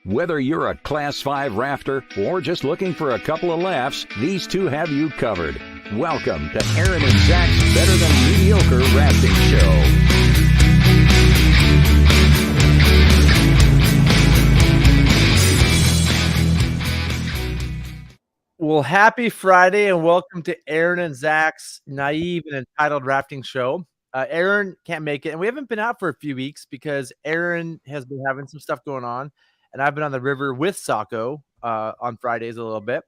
Whether you're a Class 5 rafter or just looking for a couple of laughs, these two have you covered. Welcome to Aaron and Zach's Better Than Mediocre Rafting Show. Well, happy Friday and welcome to Aaron and Zach's Naive and Entitled Rafting Show. Aaron can't make it, and we haven't been out for a few weeks because Aaron has been having some stuff going on, and I've been on the river with Sacco on Fridays a little bit.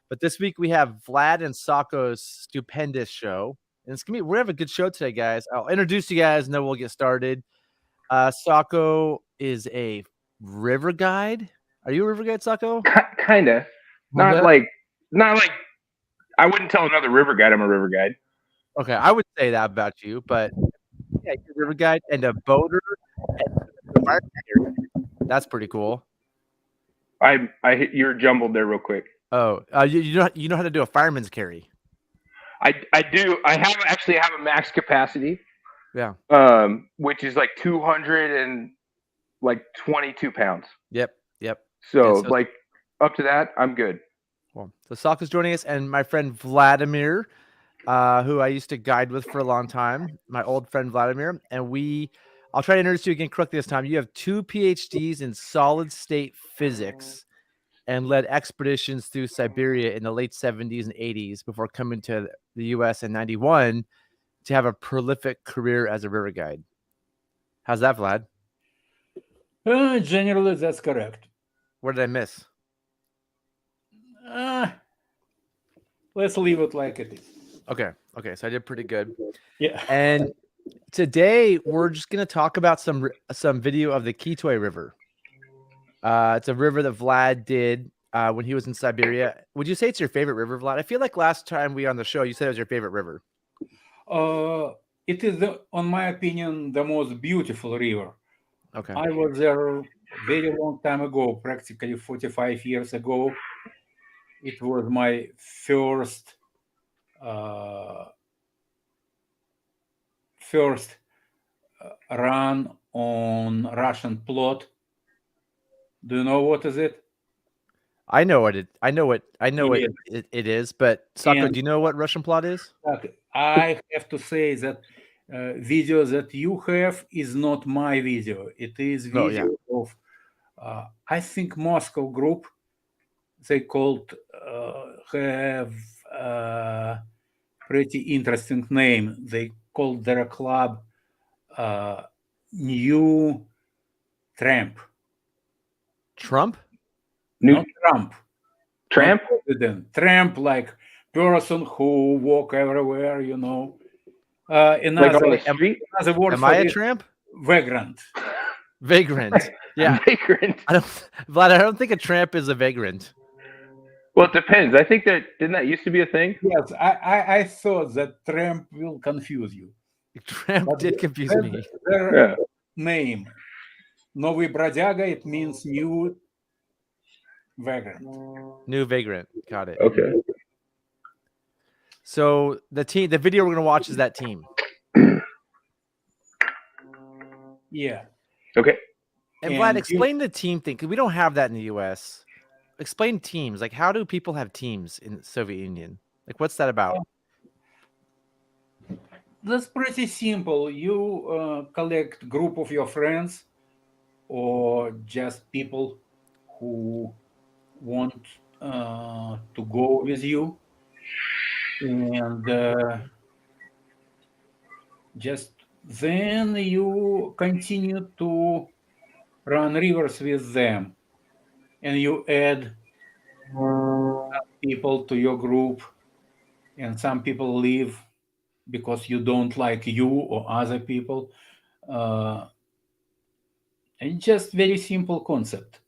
But this week we have Vlad and Sacco's stupendous show, and we're gonna have a good show today, guys. I'll introduce you guys, and then we'll get started. Sacco is a river guide. Are you a river guide, Sacco? Kinda. Not like I wouldn't tell another river guide I'm a river guide. Okay, I would say that about you, but yeah, you're a river guide and a boater and a fire carrier. That's pretty cool. You're jumbled there real quick. Oh, you know how to do a fireman's carry. I do. I have a max capacity. Yeah. Which is like 222 pounds. Yep. So up to that, I'm good. Cool. So Sacco's joining us, and my friend Vladimir, who I used to guide with for a long time, my old friend Vladimir, and I'll try to introduce you again correctly this time. You have 2 PhDs in solid state physics and led expeditions through Siberia in the late 70s and 80s before coming to the U.S. in 91 to have a prolific career as a river guide. How's that, Vlad? Generally, that's correct. What did I miss? Let's leave it like it is. Okay, so I did pretty good. Yeah. And today we're just going to talk about some video of the Kitoy River. It's a river that Vlad did when he was in Siberia. Would you say it's your favorite river, Vlad? I feel like last time we were on the show, you said it was your favorite river. It is, on my opinion, the most beautiful river. Okay. I was there a very long time ago, practically 45 years ago. It was my first run on Russian plot. Do you know what is it? I know what it is, but Sacco, do you know what Russian plot is? I have to say that video that you have is not my video. It is video of I think Moscow group. They have a pretty interesting name. They called their club New Tramp. Trump? Not Trump. Tramp? Tramp, like person who walk everywhere, you know. Like on the street? Another word Am I a tramp? Vagrant. Vagrant. Yeah. Vagrant. Vlad, I don't think a tramp is a vagrant. Well, it depends. I think didn't that used to be a thing? Yes, I thought that tramp will confuse you. Tramp did confuse me. Their name, Новый бродяга, it means new vagrant. New vagrant. Got it. Okay. So the video we're going to watch is that team. Yeah. Okay. And Vlad, explain the team thing, because we don't have that in the U.S. Explain teams. Like, how do people have teams in the Soviet Union? Like, what's that about? That's pretty simple. You collect group of your friends or just people who want to go with you, and just then you continue to run rivers with them, and you add people to your group, and some people leave because you don't like you or other people. And just very simple concept.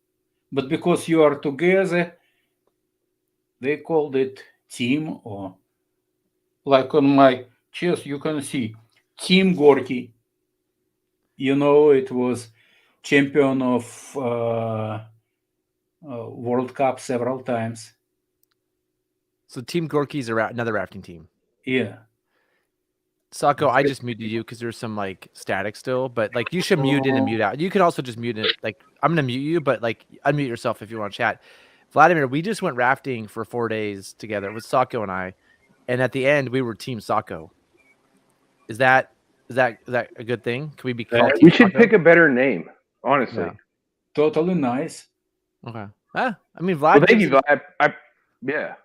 But because you are together, they called it team, or like on my chest, you can see Team Gorky. You know, it was champion of World Cup several times. So Team Gorky is another rafting team. Yeah. Sako, I just muted you because there's some like static still, but like you should mute in and mute out. You can also just mute it. Like I'm gonna mute you, but like unmute yourself if you want to chat. Vladimir, we just went rafting for 4 days together with Sako and I, and at the end we were Team Sako. Is that a good thing? Can we be called Team We should Sako? pick a better name, honestly. Yeah. Totally nice. Okay. I mean, Vlad. Well, thank you, Vlad. Yeah.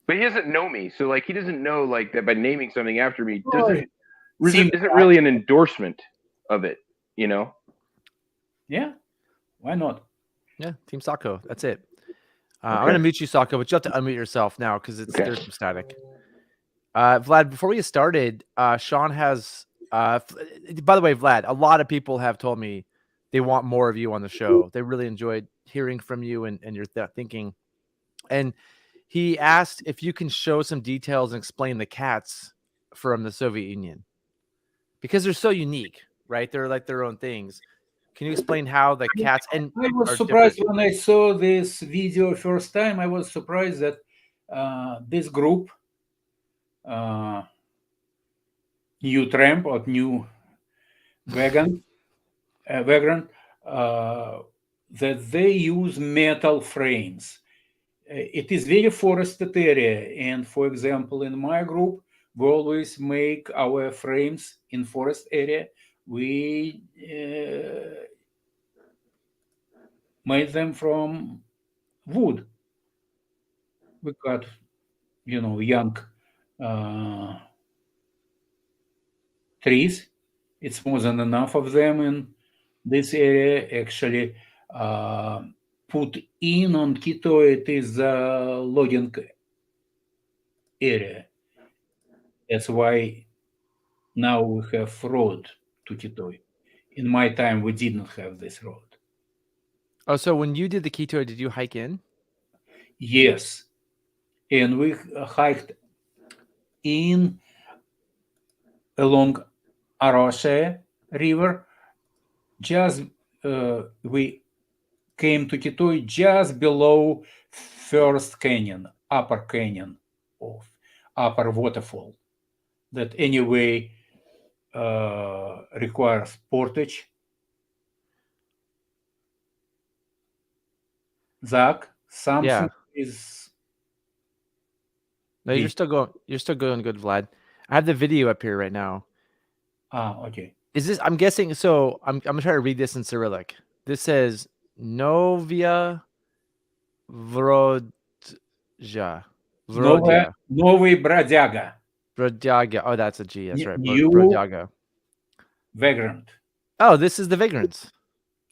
But he doesn't know me, so like he doesn't know like that by naming something after me isn't really an endorsement of it, you know? Yeah, why not? Yeah, Team Sako. That's it. I'm gonna mute you, Sako, but you have to unmute yourself now because there's some static. Vlad, before we get started, Sean has. By the way, Vlad, a lot of people have told me they want more of you on the show. They really enjoyed hearing from you and your thinking. And he asked if you can show some details and explain the cats from the Soviet Union because they're so unique, right? They're like their own things. Can you explain how the cats and I was surprised when I saw this video first time. I was surprised that this group, new tramp or new vagrant, that they use metal frames. It is very forested area, and for example, in my group, we always make our frames in forest area. We made them from wood. We got, young trees. It's more than enough of them in this area. Actually, put in on Kitoy, it is a logging area. That's why now we have road to Kitoy. In my time, we did not have this road. Oh, so when you did the Kitoy, did you hike in? Yes. And we hiked in along Aroshe River. Just we came to Kitoy just below first canyon, upper canyon of upper waterfall. That anyway requires portage. Zach, something is. No, you're still going. You're still going good, Vlad. I have the video up here right now. Okay. Is this? I'm guessing. So I'm gonna try to read this in Cyrillic. This says Novaya Vrodja. Новый бродяга. Бродяга. Oh, that's a G. That's right. New Brodyaga. Vagrant. Oh, this is the vagrants.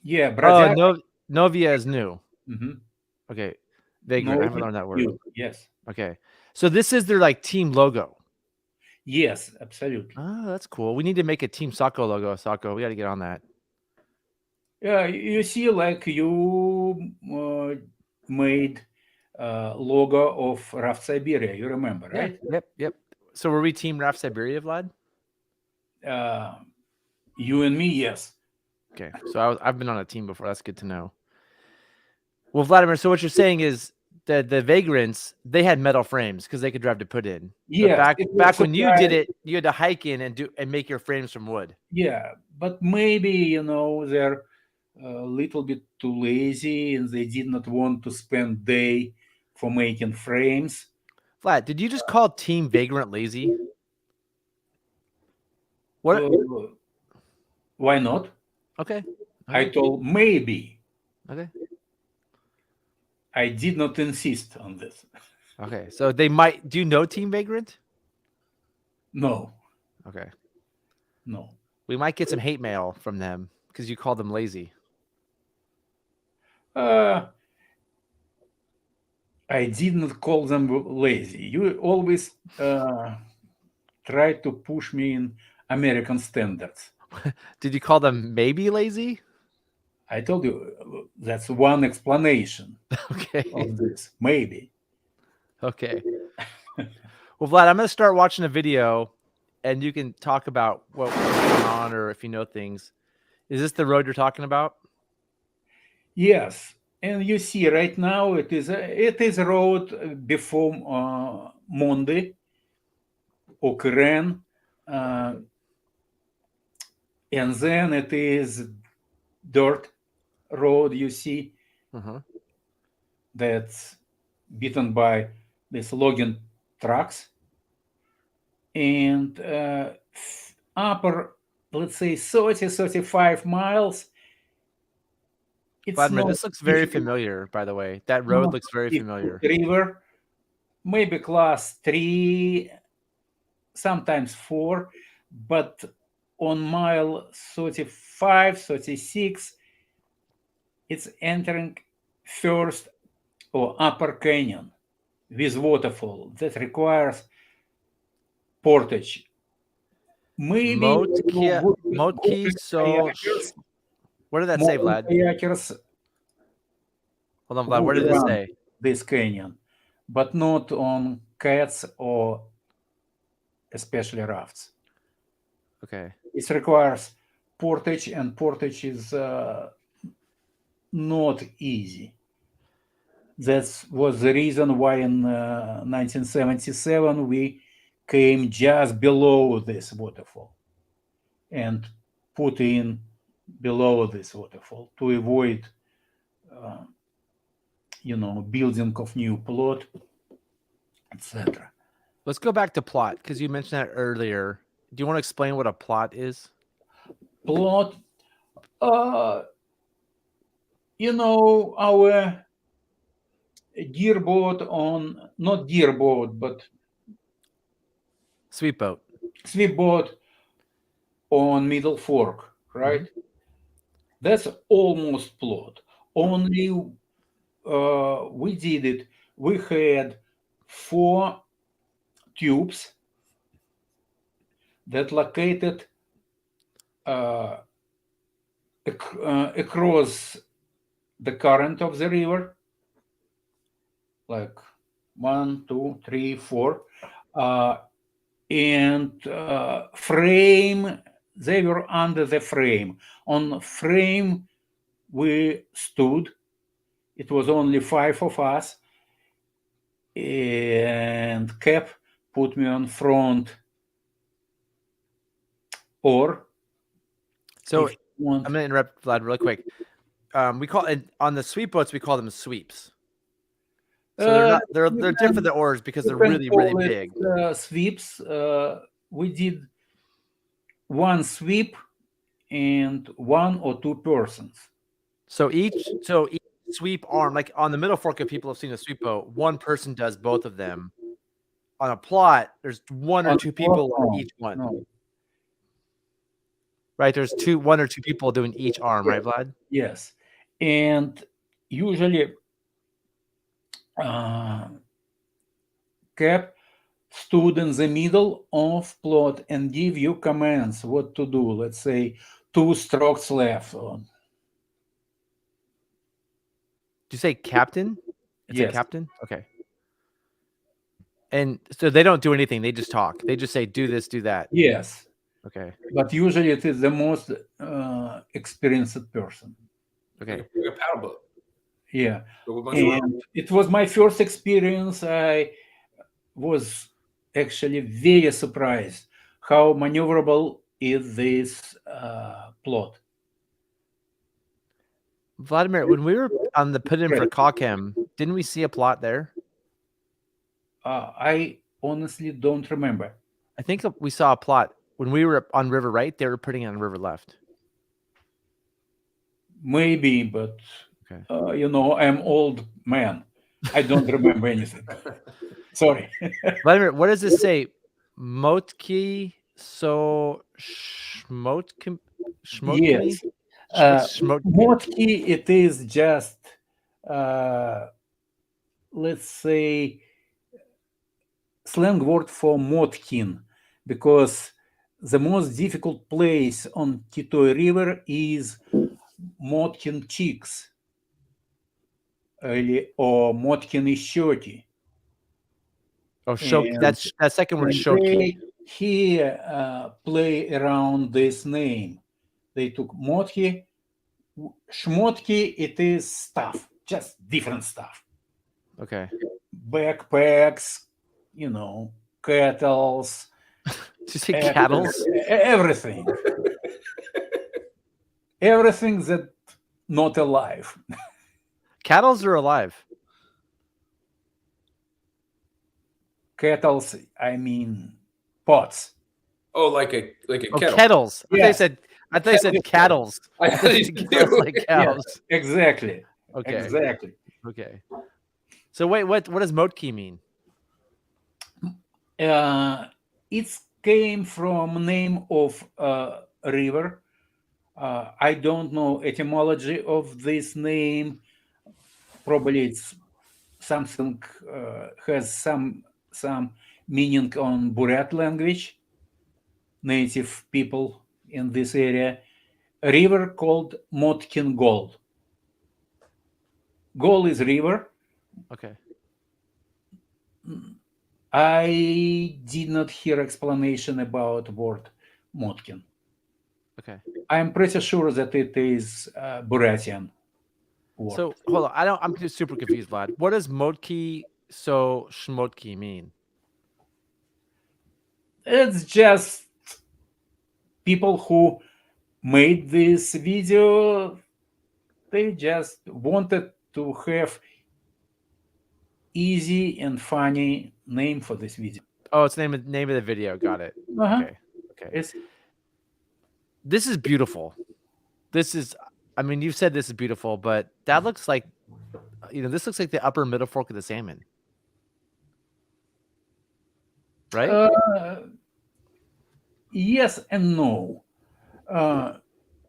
Yeah, brodyaga. Oh, Novia is new. Mm-hmm. Okay. Vagrant. I haven't learned that word. New. Yes. Okay. So this is their like team logo. Yes, absolutely. Oh, that's cool. We need to make a Team Sako logo. Sako, we got to get on that. Yeah, you see, like you made logo of Raft Siberia. You remember, right? Yep. So were we Team Raft Siberia, Vlad? You and me, yes. Okay. So I've been on a team before. That's good to know. Well, Vladimir, so what you're saying is that the vagrants, they had metal frames because they could drive to put in. Yeah. Back when you did it, you had to hike in and make your frames from wood. Yeah, but maybe they're a little bit too lazy and they did not want to spend day for making frames. Vlad, did you just call Team Vagrant lazy? What? Why not? Okay. I told maybe. Okay. I did not insist on this. Okay. So they might. Do you know Team Vagrant? No. Okay. No. We might get some hate mail from them because you called them lazy. I did not call them lazy. You always try to push me in American standards. Did you call them maybe lazy? I told you that's one explanation of this. Maybe. Okay. Well, Vlad, I'm going to start watching a video and you can talk about what's going on or if you know things. Is this the road you're talking about? Yes. And you see right now it is a road before Monday, Okren, and then it is dirt road, you see, that's beaten by these logging trucks, and upper, let's say 30-35 miles. It's Vladimir, not this looks very difficult. familiar, by the way. That road looks very familiar. River, maybe class 3, sometimes 4, but on mile 35, 36, it's entering first or upper canyon with waterfall that requires portage. Maybe Motki, so what did that say, Vlad? kayakers Hold on, Vlad. What did it say? This canyon, but not on cats or especially rafts. Okay. It requires portage, and portage is not easy. That was the reason why in 1977 we came just below this waterfall and put in below this waterfall to avoid building of new plot, etc. Let's go back to plot, because you mentioned that earlier. Do you want to explain what a plot is? Plot, our gear boat on, not gear boat, but sweep boat on Middle Fork, right? That's almost plot. Only we did it. We had 4 tubes that located across the current of the river, like 1, 2, 3, 4, and frame. They were under the frame. On frame, we stood. It was only 5 of us, and Cap put me on front. Or, so I'm going to interrupt Vlad really quick. We call it on the sweep boats. We call them sweeps. So they're different than oars because they're really big. Sweeps. We did 1 sweep and 1 or 2 persons. So each sweep arm, like on the Middle Fork, if people have seen a sweep boat, 1 person does both of them. On a plot, there's 1 or 2 people on each one. No. Right, there's 1 or 2 people doing each arm, right, Vlad? Yes, and usually Cap stood in the middle of plot and give you commands what to do. Let's say 2 strokes left. Did you say captain? It's yes. A captain? Okay. And so they don't do anything. They just talk. They just say, do this, do that. Yes. Okay. But usually it is the most experienced person. Okay. Like a paddle boat. Yeah. And it was my first experience. I was actually very surprised how maneuverable is this plot. Vladimir, when we were on the put in for Kakem, didn't we see a plot there? I honestly don't remember. I think we saw a plot when we were on river right. They were putting on river left. Maybe, but okay. I'm old man. I don't remember anything. Sorry. Vladimir, what does this say? Motki so Shmotki? Yes. Motki, it is just let's say slang word for Motkin, because the most difficult place on Kitoy River is Motkin Cheeks or Motkin Ishoti. Oh, Shoki. That's that second word, Shoki. He play around this name. They took Motki. Shmotki, it is stuff, just different stuff. Okay. Backpacks, kettles, Did you say cattles? Everything. Everything that not alive. Cattles are alive. Kettles, I mean pots. Oh, like a Oh, kettle. kettles. Yeah. I thought you said cattles. I I thought you said kettles like cows. Exactly. Okay. Exactly. Okay. So wait, what does Motki mean? It came from name of river. I don't know etymology of this name. Probably it's something has some meaning on Buryat language, native people in this area. A river called Motkin Gol. Gol is river. Okay. I did not hear explanation about word Motkin. Okay. I'm pretty sure that it is Buryatian word. So hold on. I'm just super confused, Vlad. What does Motki so Shmotki mean? It's just people who made this video, they just wanted to have easy and funny name for this video. Oh, it's the name of the video. Got it. Uh-huh. Okay. Okay. It's, This is beautiful. This is, I mean, you've said this is beautiful, but that looks like, this looks like the upper middle fork of the salmon. Right? yes and no.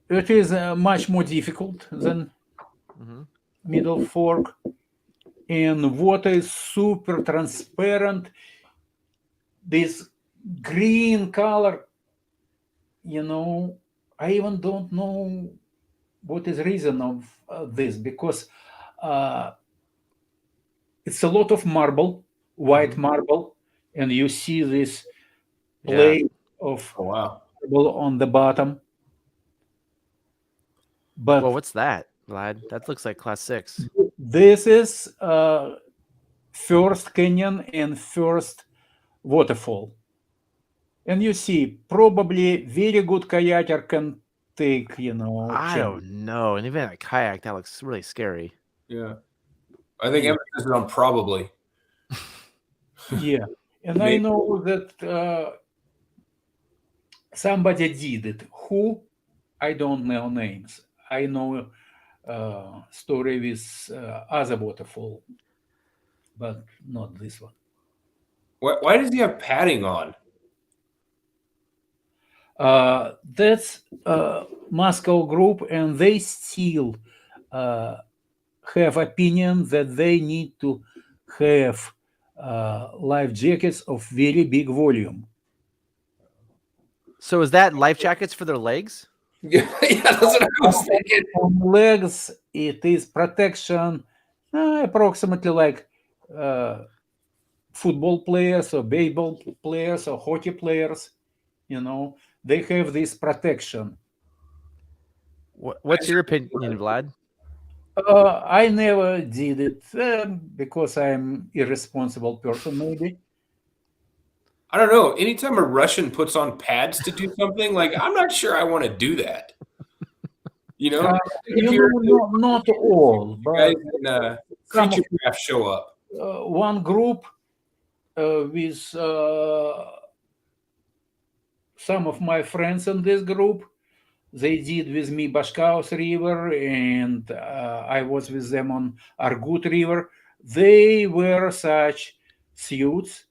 It is much more difficult than middle fork, and water is super transparent. This green color, I even don't know what is reason of this, because it's a lot of marble, white marble, and you see this plate of Oh, wow. marble on the bottom. But Well, what's that, Vlad? That looks like class 6. this is first canyon and first waterfall. And you see, probably very good kayaker can take, I don't know. And even a kayak, that looks really scary. Yeah. I think emphasis is on probably. Yeah. And I know that somebody did it. Who? I don't know names. I know story with other waterfall, but not this one. Why does he have padding on? That's Moscow group, and they still have opinion that they need to have life jackets of very big volume. So is that life jackets for their legs? Yeah, that's what I was thinking. On legs, it is protection, approximately like football players or baseball players or hockey players. They have this protection. What's your opinion, Vlad? I never did it because I'm irresponsible person, maybe. I don't know. Anytime a Russian puts on pads to do something, like, I'm not sure I want to do that. Not all, but guys in Creature Craft show up. One group with some of my friends in this group, they did with me Bashkaus River, and I was with them on Argut River. They wear such suits,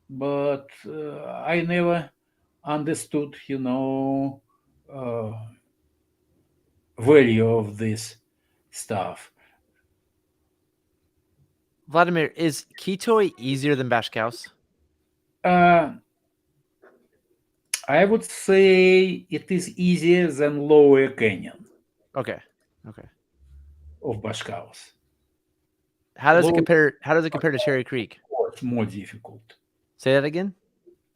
but I never understood, value of this stuff. Vladimir, is Kitoy easier than Bashkaus? I would say it is easier than Lower Canyon. Okay. Of Bashkaus. How does it compare to Cherry Creek? It's more difficult. Say that again.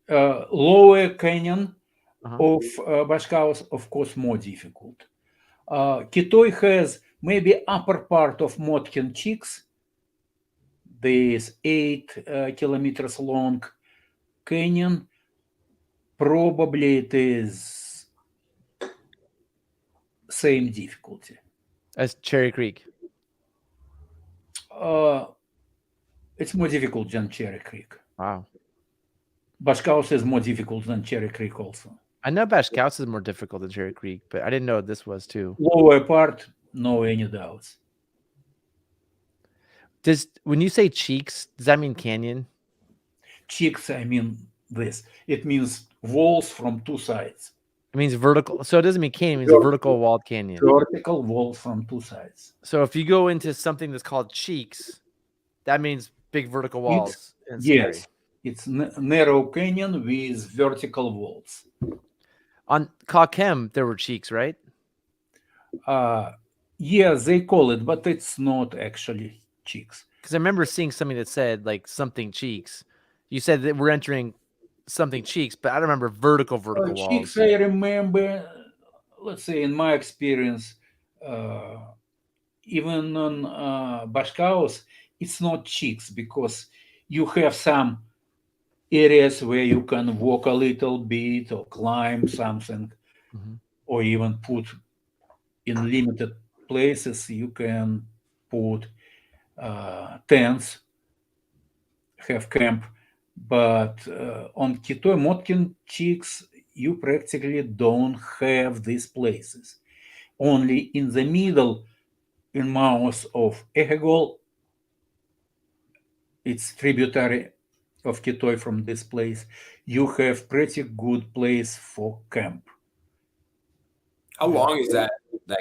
Lower Canyon of Bashkaus, of course, more difficult. Kitoy has maybe upper part of Motkin Cheeks. This 8 kilometers long canyon. Probably it is same difficulty. As Cherry Creek. It's more difficult than Cherry Creek. Wow. Bashkaus is more difficult than Cherry Creek also. I know Bashkaus is more difficult than Cherry Creek, but I didn't know this was too. Lower part, no any doubts. When you say cheeks, does that mean canyon? Cheeks, I mean this. It means walls from two sides. It means vertical. So it doesn't mean canyon, it means vertical walled canyon. Vertical walls from two sides. So if you go into something that's called cheeks, that means big vertical walls. Yes. It's narrow canyon with vertical walls. On Kakem, there were cheeks, right? Yeah, they call it, but it's not actually cheeks. Because I remember seeing something that said like something cheeks. You said that we're entering something cheeks, but I don't remember vertical walls. Cheeks, I remember, let's say in my experience, even on Bashkaus, it's not cheeks because you have some areas where you can walk a little bit or climb something, or even put in limited places, you can put tents, have camp. But on Kitoy, Motkin cheeks, you practically don't have these places. Only in the middle, in mouth of Ehegol, it's tributary of Kitoy from this place, you have pretty good place for camp. How long is that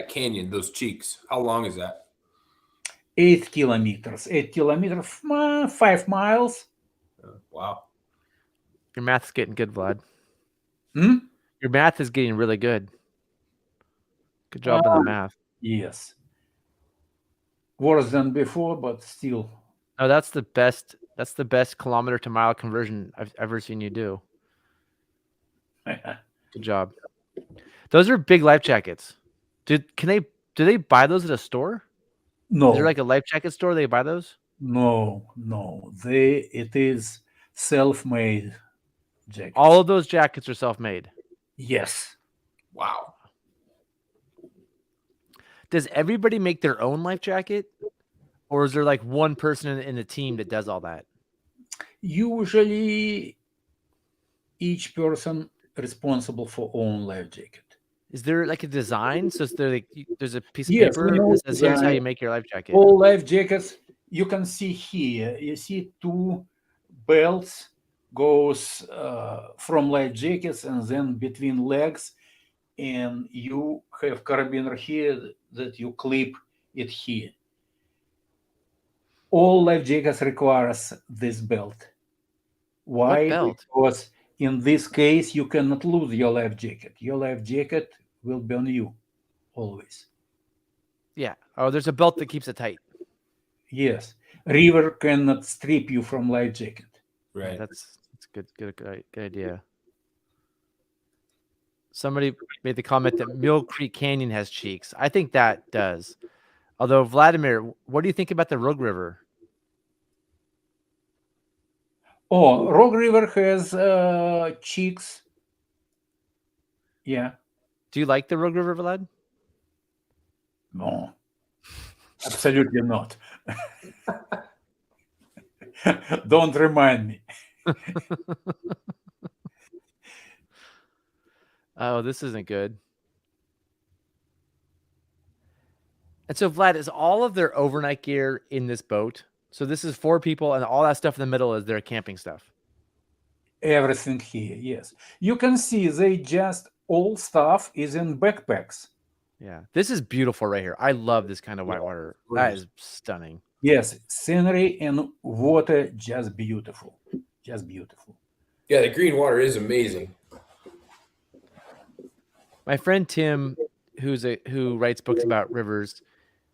canyon, those cheeks? How long is that? 8 kilometers. 8 kilometers, 5 miles. Wow. Your math's getting good, Vlad. Hmm? Your math is getting really good. Good job on the math. Yes. Worse than before, but still. Oh, that's the best. That's the best kilometer to mile conversion I've ever seen you do. Good job. Those are big life jackets. Do they buy those at a store? No. Is there like a life jacket store they buy those? No. It is self-made jackets. All of those jackets are self-made. Yes. Wow. Does everybody make their own life jacket? Or is there like one person in the team that does all that? Usually each person responsible for own life jacket. Is there like a design? So there's a piece of Yes, paper that says here's how you make your life jacket. All life jackets, you can see here. You see 2 belts goes from life jackets and then between legs, and you have carabiner here that you clip it here. All life jackets requires this belt. Why? Belt? Because in this case, you cannot lose your life jacket. Your life jacket will burn you always. Yeah. Oh, there's a belt that keeps it tight. Yes. River cannot strip you from life jacket. Right. That's good idea. Somebody made the comment that Mill Creek Canyon has cheeks. I think that does. Although, Vladimir, what do you think about the Rogue River? Oh, Rogue River has cheeks. Yeah. Do you like the Rogue River, Vlad? No. Absolutely not. Don't remind me. Oh, this isn't good. And so, Vlad, is all of their overnight gear in this boat? So this is 4 people, and all that stuff in the middle is their camping stuff. Everything here, yes. You can see they just all stuff is in backpacks. Yeah, this is beautiful right here. I love this kind of whitewater. That is stunning. Yes, scenery and water, just beautiful. Just beautiful. Yeah, the green water is amazing. My friend Tim, who writes books about rivers,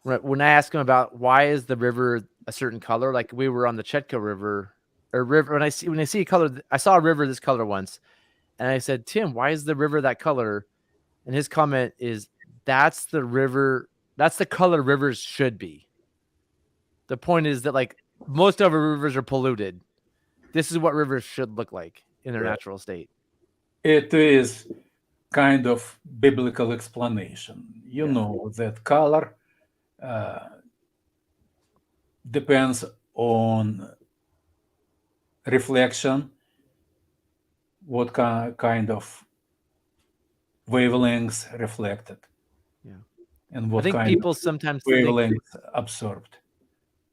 when I ask him about why is the river a certain color, like we were on the Chetco River, when I see a color, I saw a river this color once, and I said, Tim, why is the river that color? And his comment is, that's the river, that's the color rivers should be. The point is that like most of our rivers are polluted. This is what rivers should look like in their natural state. It is kind of biblical explanation. You know that color depends on reflection, what kind of wavelengths reflected, and what I think kind people of sometimes think wavelengths absorbed.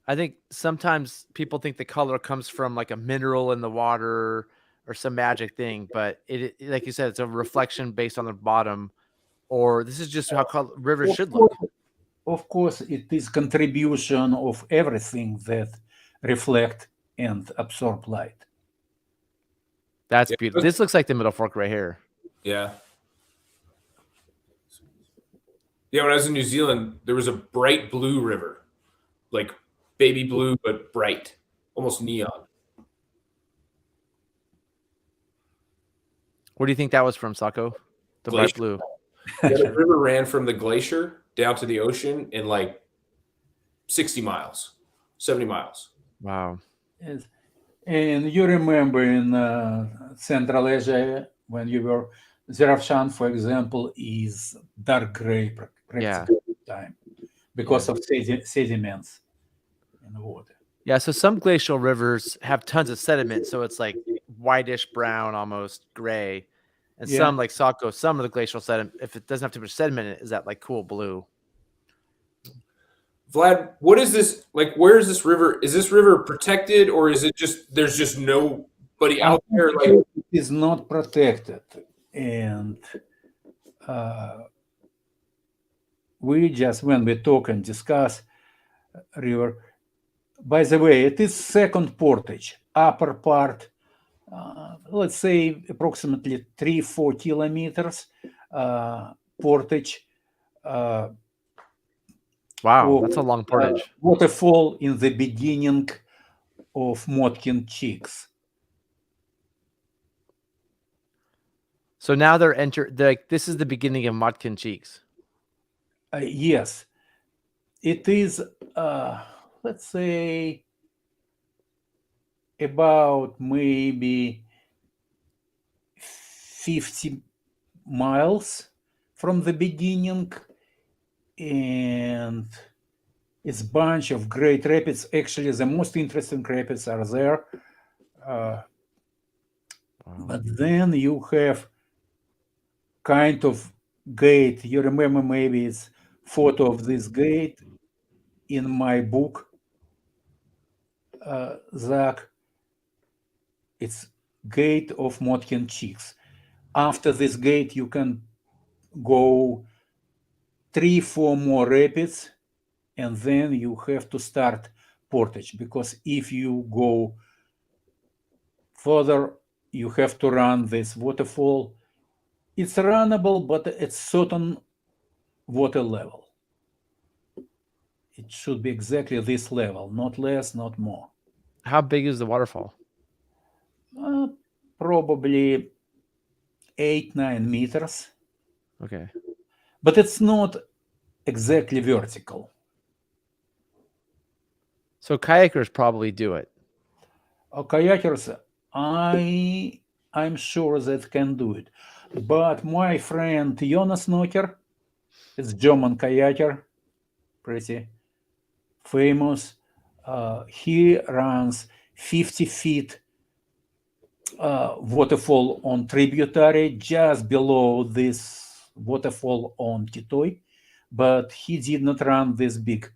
I think sometimes people think the color comes from like a mineral in the water or some magic thing, but like you said, it's a reflection based on the bottom, or this is just how rivers should look. Of course, it is contribution of everything that reflect and absorb light. That's beautiful. This looks like the Middle Fork right here. Yeah. Yeah, when I was in New Zealand, there was a bright blue river, like baby blue, but bright, almost neon. Where do you think that was from, Sako? The bright blue. Yeah, the river ran from the glacier down to the ocean in like 60 miles, 70 miles. Wow. Yes. And you remember in Central Asia, when you were, Zerafshan, for example, is dark gray practically all the time because of sediments in the water. Yeah, so some glacial rivers have tons of sediment, so it's like whitish brown, almost gray. And some, like Saco, some of the glacial sediment, if it doesn't have too much sediment in it, is that like cool blue. Vlad, what is this? Like, where is this river? Is this river protected, or is it just there's just nobody out there? Like, it is not protected, and we just, when we talk and discuss river. By the way, it is second portage, upper part, let's say approximately 3-4 kilometers portage. Wow, that's a long portage. Waterfall in the beginning of Motkin Cheeks. So now this is the beginning of Motkin Cheeks. Yes, it is. Let's say about maybe 50 miles from the beginning, and it's a bunch of great rapids. Actually, the most interesting rapids are there. But then you have kind of gate. You remember maybe it's photo of this gate in my book, Zach. It's gate of Motkin Cheeks. After this gate, you can go 3-4 more rapids, and then you have to start portage, because if you go further, you have to run this waterfall. It's runnable, but at certain water level. It should be exactly this level, not less, not more. How big is the waterfall? Probably 8-9 meters. Okay. But it's not exactly vertical. So kayakers probably do it. Kayakers, I'm sure that can do it. But my friend Jonas Nocker, it's German kayaker, pretty famous. He runs 50 feet waterfall on tributary just below this waterfall on Kitoy, but he did not run this big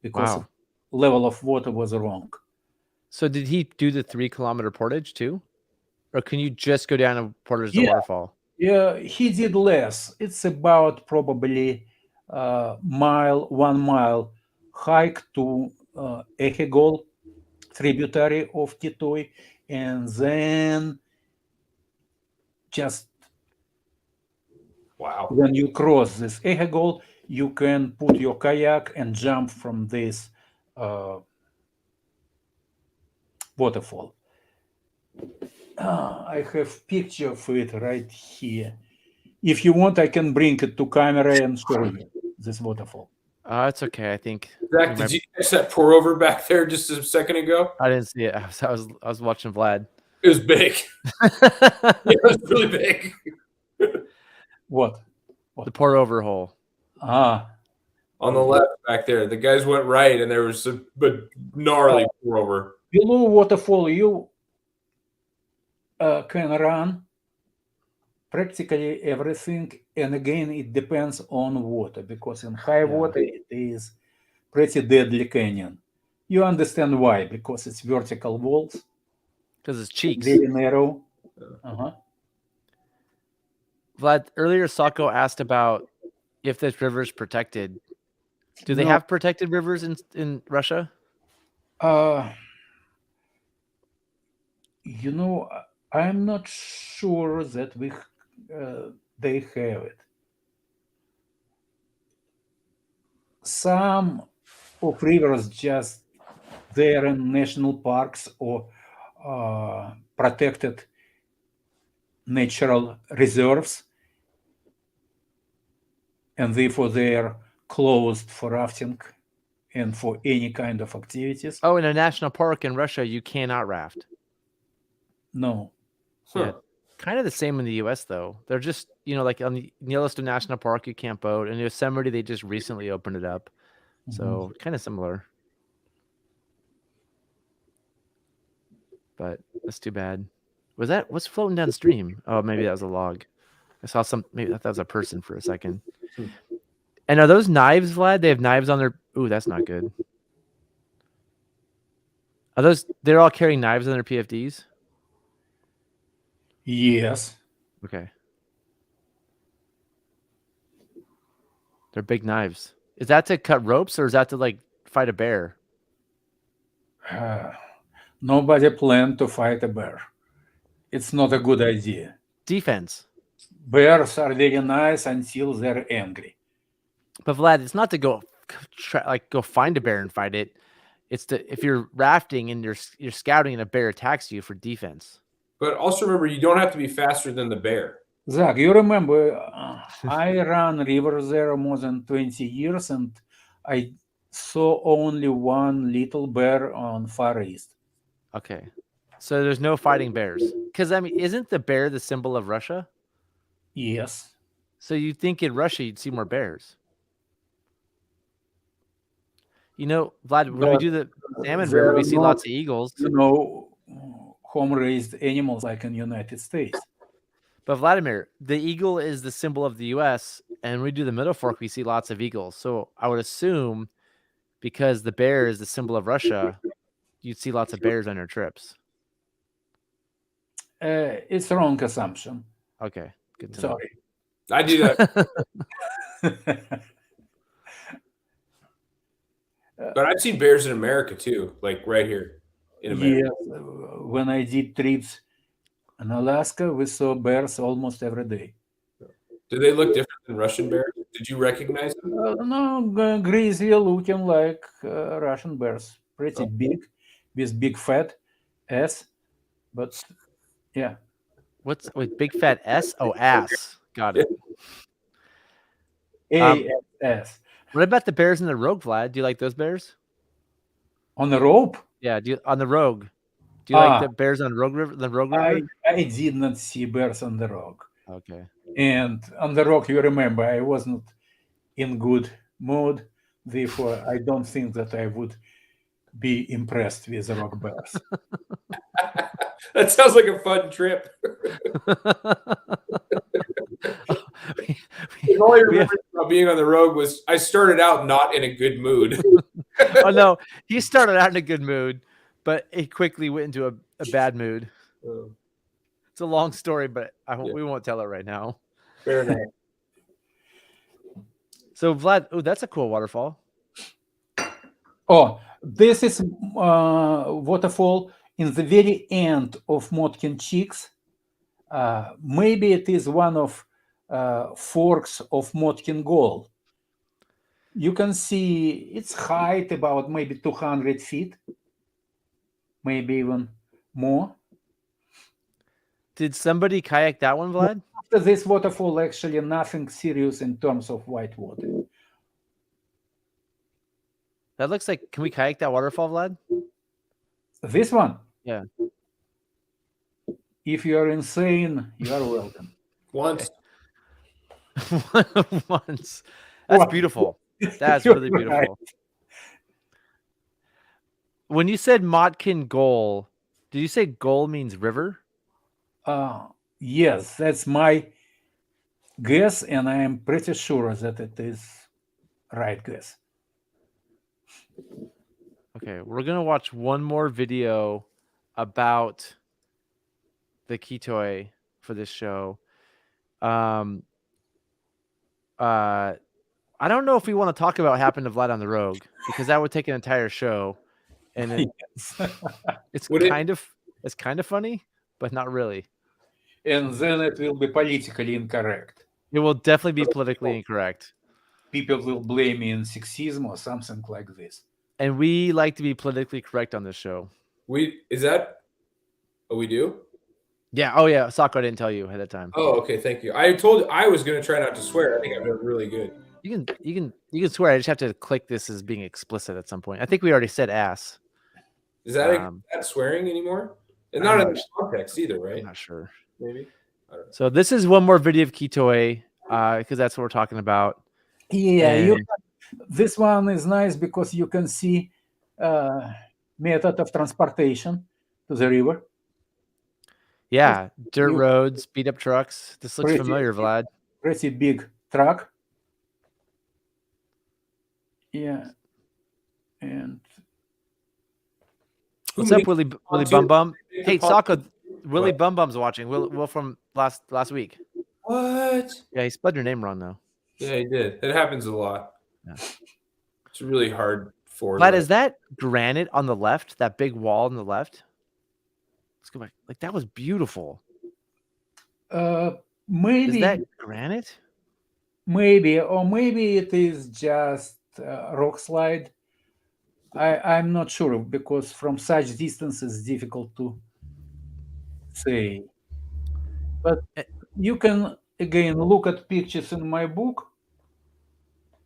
because level of water was wrong. So did he do the 3-kilometer portage too? Or can you just go down and portage the waterfall? Yeah, he did less. It's about probably 1 mile hike to Ehegol, tributary of Kitoy, and then just when you cross this Ehegol, you can put your kayak and jump from this waterfall. I have picture of it right here. If you want, I can bring it to camera and show you this waterfall. It's okay, I think. Zach, did you catch that pour over back there just a second ago? I didn't see it. I was watching Vlad. It was big. It was really big. What? The pour over hole. Ah, On the left back there, the guys went right, and there was a gnarly pour over. below waterfall, you can run practically everything, and again, it depends on water, because in high water it is pretty deadly canyon. You understand why? Because it's vertical walls, Because it's cheeks. very narrow. Vlad, earlier Sako asked about if this river is protected. Do they No. have protected rivers in Russia? You know, I'm not sure that they have it. Some of rivers just there in national parks or protected natural reserves, and therefore they are closed for rafting and for any kind of activities. Oh, in a national park in Russia, you cannot raft. No. Yeah. Kind of the same in the U.S. though. They're just, like on the Yellowstone National Park, you can't boat. In Yosemite, they just recently opened it up. So kind of similar. But that's too bad. What's floating downstream? Oh, maybe that was a log. I saw maybe that was a person for a second. And are those knives, Vlad? They have knives on their... Ooh, that's not good. They're all carrying knives on their PFDs? Yes. Okay. They're big knives. Is that to cut ropes, or is that to fight a bear? Nobody planned to fight a bear. It's not a good idea. Defense. Bears are very nice until they're angry. But Vlad, it's not to go find a bear and fight it. It's if you're rafting and you're scouting and a bear attacks you, for defense. But also remember, you don't have to be faster than the bear. Zach, you remember I ran rivers there more than 20 years, and I saw only one little bear on Far East. Okay. So there's no fighting bears. Because, isn't the bear the symbol of Russia? Yes. So you'd think in Russia you'd see more bears. Vlad, when we do the salmon river, we see lots of eagles. Home-raised animals like in the United States. But Vladimir, the eagle is the symbol of the U.S., and when we do the Middle Fork, we see lots of eagles. So I would assume because the bear is the symbol of Russia, you'd see lots of bears on your trips. It's a wrong assumption. Okay, good to Sorry. I do that. But I've seen bears in America too, like right here in America. Yes, when I did trips in Alaska, we saw bears almost every day. Do they look different than Russian bears? Did you recognize them? No, grizzly looking like Russian bears. Pretty big, with big fat ass. But yeah. What's with big fat S? Oh, ass. Got it. ASS. What about the bears in the Rogue, Vlad? Do you like those bears? On the rope? Yeah, on the Rogue. Do you like the bears on Rogue River? The Rogue River? I did not see bears on the Rogue. Okay. And on the Rogue, you remember, I wasn't in good mood. Therefore, I don't think that I would be impressed with the rock bears. That sounds like a fun trip. All I remember about being on the road was I started out not in a good mood. Oh no, he started out in a good mood, but he quickly went into a bad mood. It's a long story, but we won't tell it right now. Fair enough. So Vlad, that's a cool waterfall. Oh, this is waterfall in the very end of Motkin Cheeks. Maybe it is one of forks of Motkin Gol. You can see its height about maybe 200 feet, maybe even more. Did somebody kayak that one, Vlad? After this waterfall, actually nothing serious in terms of white water. That looks like, can we kayak that waterfall, Vlad? This one? Yeah. If you are insane, you are welcome. Once. Once. That's What? beautiful. That's You're really right. beautiful. When you said Motkin Goal, did you say goal means river? Yes, that's my guess, and I am pretty sure that it is right guess. Okay, we're gonna watch one more video about the Kitoy for this show. I don't know if we want to talk about what happened to Vlad on the Rogue because that would take an entire show, and Yes. it's Would it- kind of funny, but not really. And then it will be politically incorrect. It will definitely be politically incorrect, People will blame me in sexism or something like this. and we like to be politically correct on this show. Is that what we do? Yeah. Oh yeah. Sako didn't tell you ahead of time. Oh, okay, thank you. I was gonna try not to swear. I think I've done really good. You can swear. I just have to click this as being explicit at some point. I think we already said ass. Is that swearing anymore? And not in this context either, right? I'm not sure. Maybe. I don't know. So this is one more video of Kitoy because that's what we're talking about. Yeah, And- this one is nice because you can see method of transportation to the river. Yeah, dirt You- roads, beat up trucks. This looks Pretty- familiar, Vlad. Pretty big truck. Yeah, and What's up, Willie Bum Bum? Hey, Pop- Sako, Willie What? Bum Bum's watching. Will from last week. What? Yeah, he spelled your name wrong though. Yeah, he did. It happens a lot. Yeah. It's really hard for. Vlad, is that granite on the left? That big wall on the left? Let's go back. Like that was beautiful. maybe Is that granite? maybe it is just rock slide. I'm not sure because from such distance it's difficult to say. But you can again look at pictures in my book,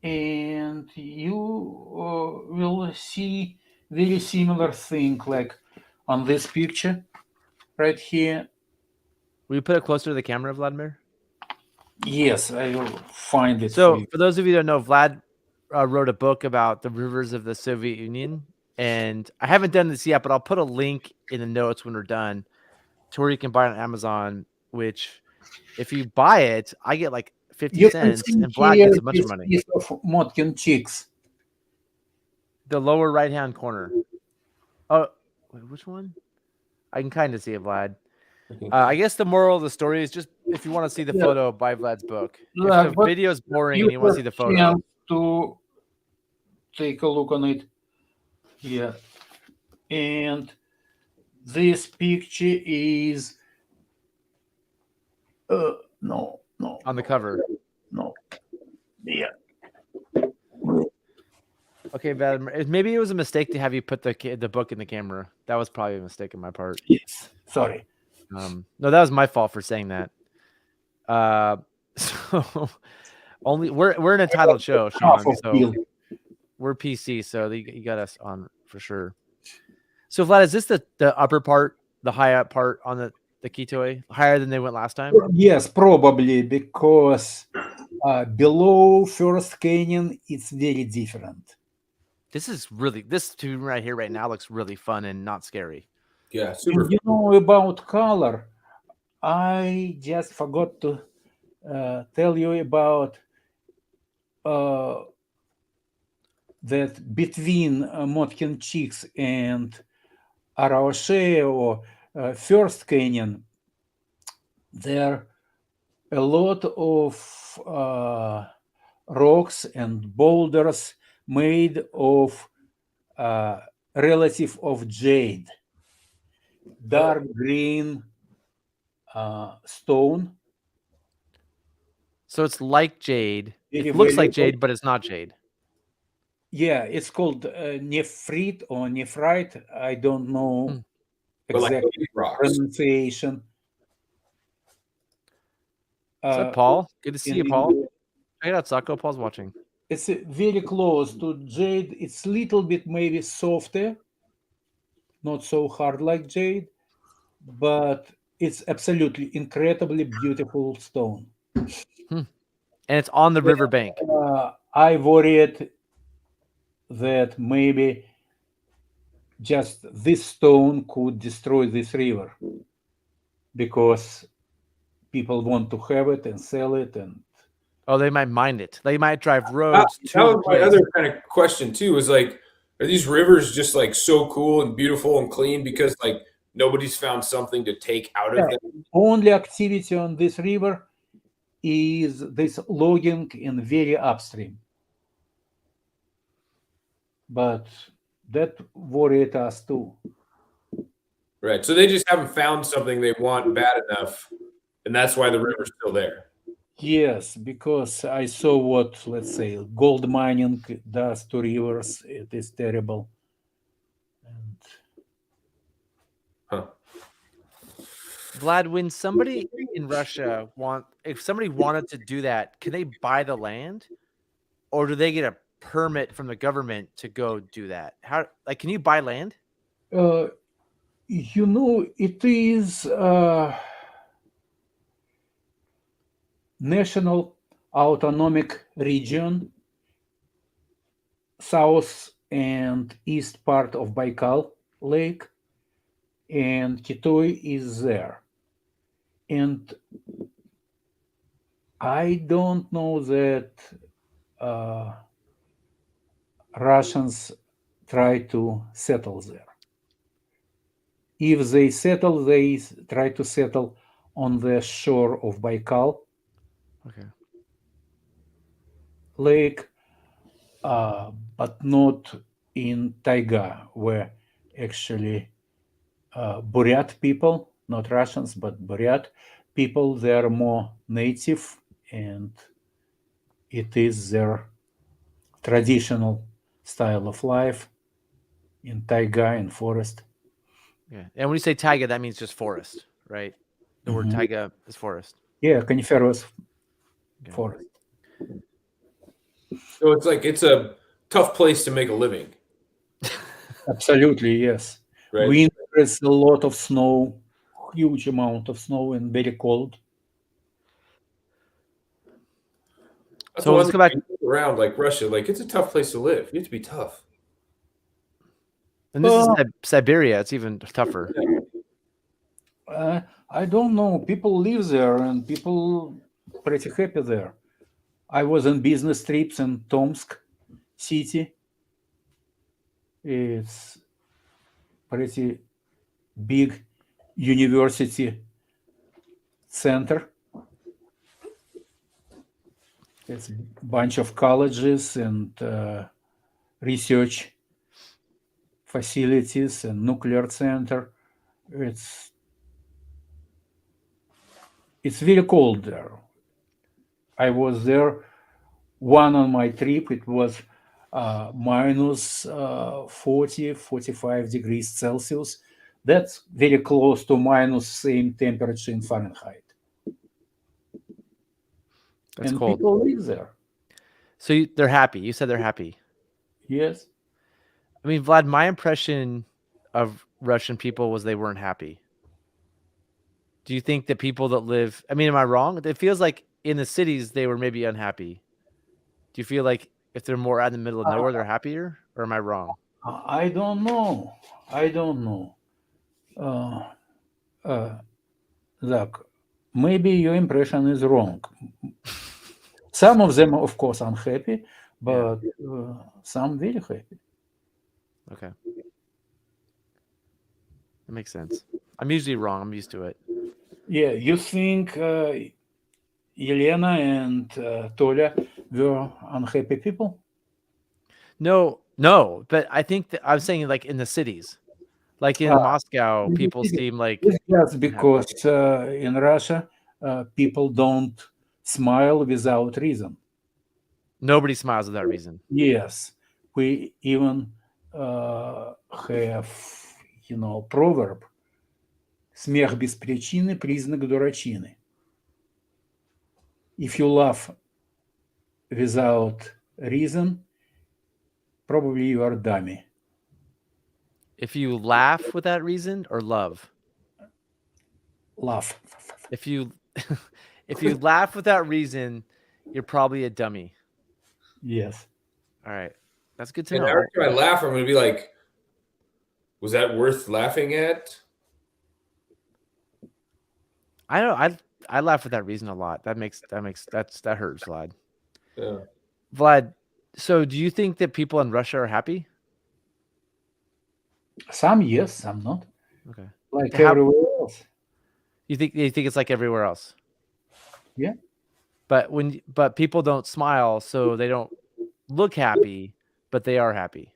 and you will see very similar thing like on this picture right here. Will you put it closer to the camera, Vladimir? Yes, I will find it. So, for you. for those of you that don't know, Vlad wrote a book about the rivers of the Soviet Union, and I haven't done this yet, but I'll put a link in the notes when we're done to where you can buy it on Amazon. Which, if you buy it, I get like 50 You can cents, see and Vlad here gets a bunch of this money. piece of Motkin chicks. The lower right-hand corner. Oh, wait, which one? I can kind of see it, Vlad. I guess the moral of the story is just if you want to see the Yeah. photo, buy Vlad's book. Yeah, If the but video is boring and you want to see the photo, have to take a look on it. Yeah, and this picture is no, on the cover. no, yeah. Okay, Vladimir. Maybe it was a mistake to have you put the book in the camera. That was probably a mistake on my part. Yes, sorry. No, that was my fault for saying that. So only we're an entitled show, Half Sean. of So Bill. we're PC, so you got us on for sure. So Vlad, is this the upper part, the high up part on the Kitoy, higher than they went last time? Yes, probably because below First Canyon it's very different. This tune right here, right now, looks really fun and not scary. Yeah, super. And you know about color, I just forgot to tell you about that between Motkin Cheeks and Araoshe or First Canyon, there are a lot of rocks and boulders made of relative of jade, dark green stone. So it's like jade. Very It looks like valuable. jade, but it's not jade. Yeah, it's called nephrite or nephrite. I don't know But like exact big rocks. pronunciation. What's up, Paul? Good to see you, in Paul. English. Check it out, Sako. Paul's watching. It's very close to jade. It's a little bit maybe softer, not so hard like jade, but it's absolutely incredibly beautiful stone. And it's on the riverbank. I worried that maybe just this stone could destroy this river because people want to have it and sell it, and Oh, they might mine it. They might drive roads That to the was my place. other kind of question too. Was like, are these rivers just like so cool and beautiful and clean because like nobody's found something to take out of them? only activity on this river is this logging in very upstream. But that worried us too. Right. So they just haven't found something they want bad enough, and that's why the river's still there. Yes, because I saw what, let's say, gold mining does to rivers. It is terrible. And Huh. Vlad, when somebody in Russia if somebody wanted to do that, can they buy the land, or do they get a permit from the government to go do that? How, like, can you buy land? it is national autonomic region, south and east part of Baikal Lake, and Kitoy is there. And I don't know that Russians try to settle there. If they settle, they try to settle on the shore of Baikal Okay. Lake, but not in taiga, where actually Buryat people, not Russians, but Buryat people, they are more native, and it is their traditional style of life in taiga and forest. Yeah. And when you say taiga, that means just forest, right? The word taiga is forest. Yeah, coniferous forest. So it's a tough place to make a living. Absolutely, yes. Right. Winter is a lot of snow, huge amount of snow, and very cold. That's So one let's thing go back. when you look around like Russia, like it's a tough place to live. You have to be tough. And this is Siberia. It's even tougher. I don't know. People live there, and people pretty happy there. I was on business trips in Tomsk city. It's pretty big university center. It's a bunch of colleges and research facilities and nuclear center. It's very cold there. I was there one on my trip. It was minus 40, 45 degrees Celsius. That's very close to minus same temperature in Fahrenheit. That's and cold. people live there. So they're happy. You said they're happy. Yes. I mean, Vlad, my impression of Russian people was they weren't happy. Do you think that people that live, I mean, am I wrong? It feels like in the cities they were maybe unhappy. Do you feel like if they're more out in the middle of nowhere, they're happier? Or am I wrong? I don't know. Look, maybe your impression is wrong. Some of them, of course, unhappy, but some very happy. Okay. That makes sense. I'm usually wrong. I'm used to it. Yeah, you think Elena and Toля were unhappy people? No, but I think that I'm saying like in the cities, like in Moscow, people seem like it's just because in Russia people don't smile without reason. Nobody smiles without reason. Yes, we even have, proverb: смех без причины признак дурачины. If you laugh without reason, probably you are dummy. If you laugh without reason or love? laugh. If you if you laugh without reason, you're probably a dummy. Yes. All right, that's good to And know. every time I laugh, I'm going to be like, was that worth laughing at? I know. I laugh without reason a lot. That hurts, Vlad. Yeah. Vlad, so do you think that people in Russia are happy? Some yes, some not. Okay. Like How- everywhere else. You think it's like everywhere else? Yeah. But but people don't smile, so they don't look happy, but they are happy.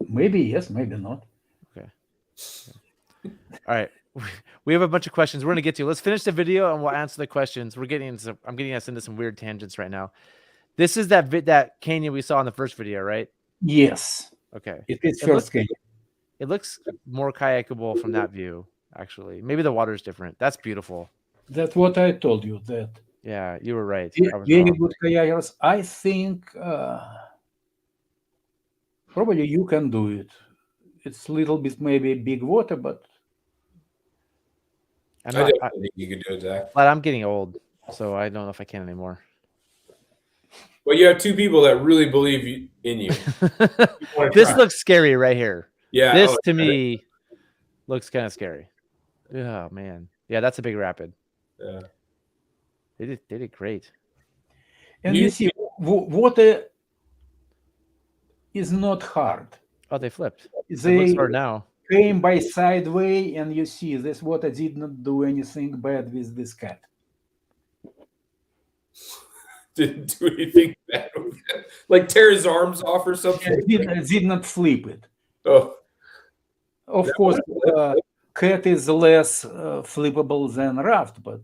Maybe yes, maybe not. Okay. All right. We have a bunch of questions we're going to get to. Let's finish the video and we'll answer the questions. I'm getting us into some weird tangents right now. This is that canyon we saw in the first video, right? Yes. Okay. It is first canyon. It looks more kayakable from that view, actually. Maybe the water is different. That's beautiful. That's what I told you. That Yeah, you were right. I was very wrong. good kayakers. I think probably you can do it. It's a little bit maybe big water, but I'm I not, definitely think you could do it, Zach. but I'm getting old, so I don't know if I can anymore. Well, you have two people that really believe in you. This looks scary right here. Yeah. This to me looks kind of scary. Oh man. Yeah, that's a big rapid. Yeah. They did great. and you see water is not hard. Oh, they flipped. It They looks hard now. came by sideway, and you see this water did not do anything bad with this cat. Didn't do anything bad with it. Like tear his arms off or something. Did not flip it. Oh. Of course, cat is less flippable than raft, but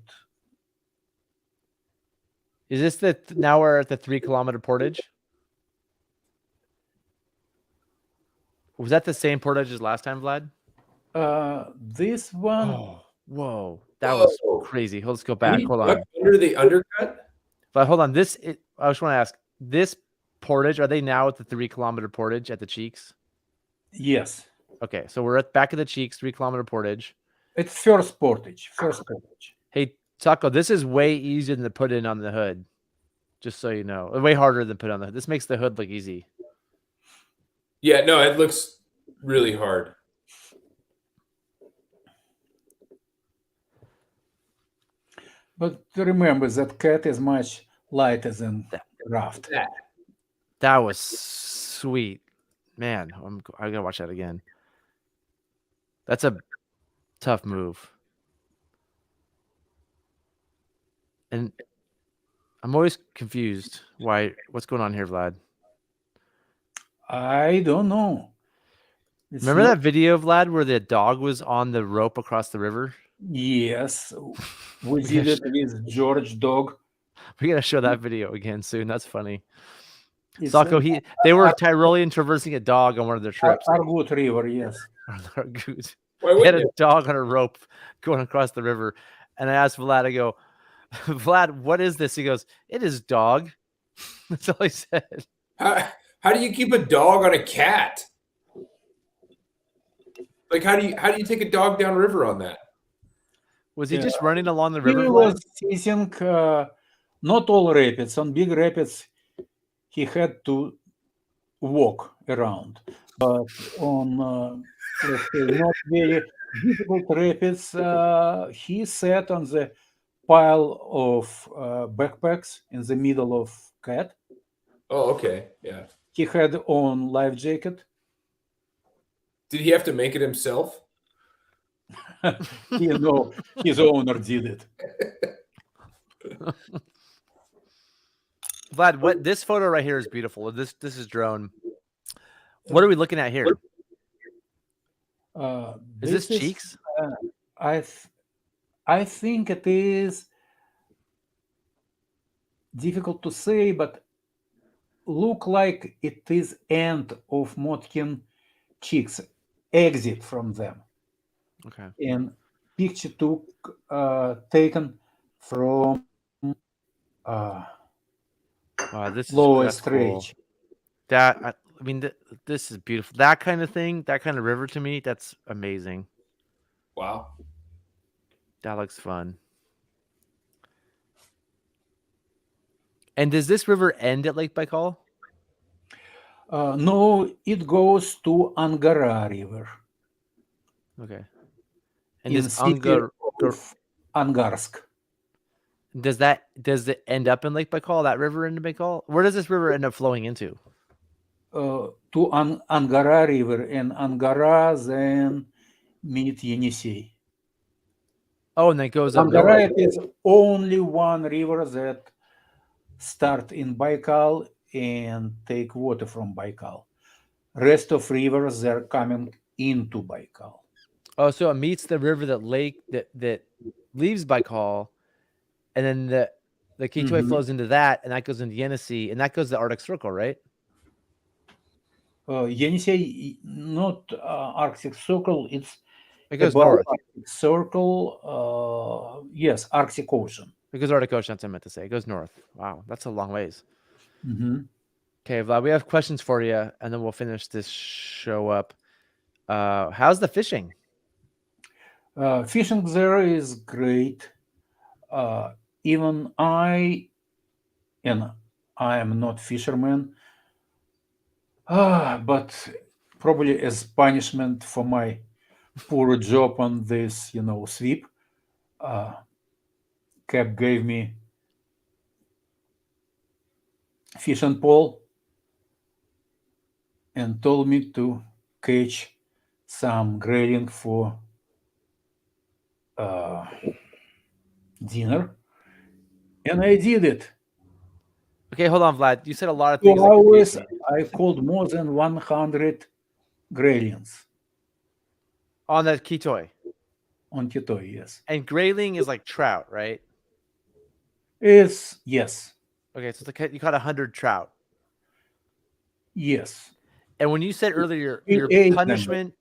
Is this now we're at the 3 kilometer portage? Was that the same portage as last time, Vlad? this one, Oh, whoa. That was crazy. Let's go back. Hold on. Under the undercut? But hold on. I just want to ask, this portage, are they now at the 3 kilometer portage at the Cheeks? yes, Okay, so we're back at the Cheeks, 3 kilometer portage. it's first portage. Hey, Taco, this is way easier than to put in on the hood. Just so you know. Way harder than put on the hood. This makes the hood look easy. Yeah, no, it looks really hard. But remember that cat is much lighter than raft. That was sweet. Man, I gotta watch that again. That's a tough move. And I'm always confused. What's going on here, Vlad? I don't know. Remember that video, Vlad, where the dog was on the rope across the river? Yes, we did it with George dog. We gotta show that video again soon. That's funny. Sako, they were Tyrolean traversing a dog on one of their trips. Argut River, yes. They had a dog on a rope going across the river. And I asked Vlad, I go, Vlad, what is this? He goes, it is dog. That's all he said. How do you keep a dog on a cat? Like how do you take a dog downriver on that? Was he just running along the river? He was teasing not all rapids. On big rapids, he had to walk around. But on let's say not very difficult rapids, he sat on the pile of backpacks in the middle of cat. Oh, okay. Yeah. He had on life jacket. Did he have to make it himself? You know, his owner did it. Vlad, this photo right here is beautiful. This is drone. What are we looking at here? Is this Cheeks? I think it is difficult to say, but look like it is end of Motkin Cheeks, exit from them. Okay. And picture taken from Wow, this lowest cool. range. That I mean, this is beautiful. That kind of thing, that kind of river to me, that's amazing. Wow. That looks fun. And does this river end at Lake Baikal? No, it goes to Angara River Okay. And in does city of Angarsk. does it end up in Lake Baikal? That river into Baikal? Where does this river end up flowing into? To Angara River, and Angara then meet Yenisei. Oh, and then it goes up Angara north. is only one river that start in Baikal and take water from Baikal. Rest of rivers, they're coming into Baikal. Oh, so it meets the river that leaves Baikal, and then the Kitoy flows into that, and that goes into Yenisei, and that goes to the Arctic Circle, right? Yenisei, not Arctic Circle, it's It goes above north. Arctic Circle, yes, Arctic Ocean. It goes Arctic Ocean, that's what I meant to say. It goes north. Wow, that's a long ways. Mm-hmm. Okay, Vlad, we have questions for you, and then we'll finish this show up. How's the fishing? Fishing there is great. Even I am not fisherman, but probably as punishment for my poor job on this, sweep, Cap gave me fishing pole and told me to catch some grayling for dinner, and I did it. Okay, hold on, Vlad. You said a lot of 2 things. hours, I caught more than 100 graylings On the Kitoy. on Kitoy, yes. And grayling is like trout, right? Yes. Okay, so you caught 100 trout. Yes. And when you said earlier We your ate them. punishment,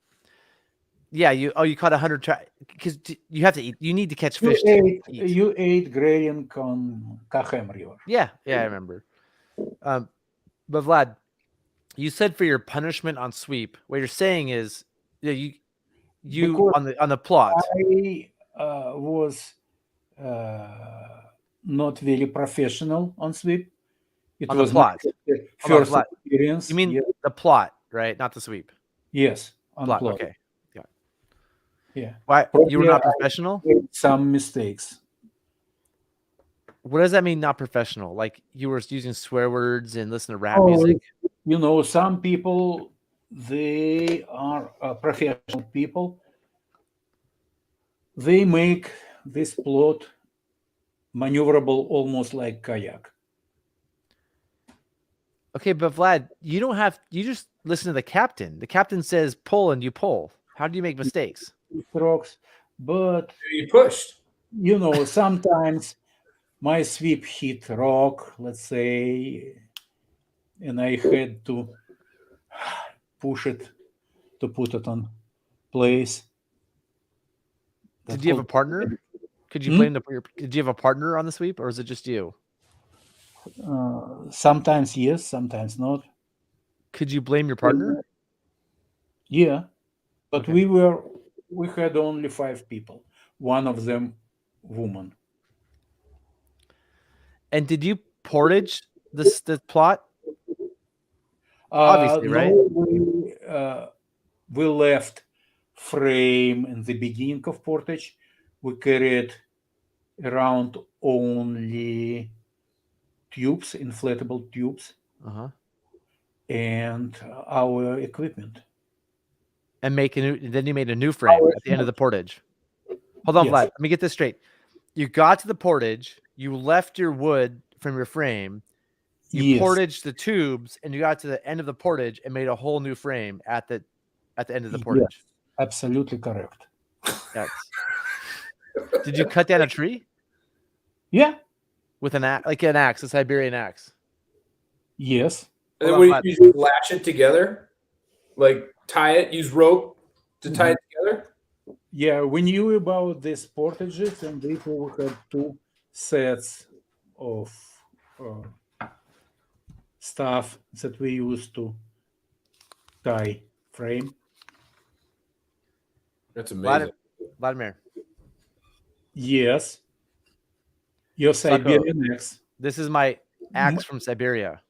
you caught 100 trout because you have to eat. You need to catch fish. You ate grayling on Kahem River. Yeah, I remember. But Vlad, you said for your punishment on sweep, what you're saying is you Because on the plot. I was not very professional on sweep. It On the was my plot. first Vlad. experience. You mean Yes. the plot, right? Not the sweep. Yes, on Plot. plot. Okay. Yeah. Yeah. Why you were Probably not I professional? made some mistakes. What does that mean? Not professional? Like you were using swear words and listening to rap music? Some people, they are professional people. They make this plot maneuverable almost like kayak. Okay, but Vlad, you just listen to the captain. The captain says pull and you pull. How do you make mistakes? Rocks, but You pushed. sometimes my sweep hit rock, let's say, and I had to push it to put it on place. Did you have a partner? Could you blame did you have a partner on the sweep, or is it just you? Sometimes yes, sometimes not. Could you blame your partner? Yeah, but we had only 5 people. One of them woman. And did you portage the plot? Obviously, right? No, we left frame in the beginning of portage. We carried around only tubes, inflatable tubes, and our equipment. And then you made a new frame at the end of the portage. Hold on, Yes. Vlad. Let me get this straight. You got to the portage, you left your wood from your frame, you portaged the tubes, and you got to the end of the portage and made a whole new frame at the end of the portage. Yes, absolutely correct. Did you cut down a tree? Yeah. With an axe, a Siberian axe. Yes. And then when you just latch it together, like tie it, use rope to tie it together. Yeah, we knew about these portages, and therefore we had 2 sets of stuff that we used to tie frame. That's amazing. Vladimir. Yes. Your Siberian axe. This is my axe from Siberia.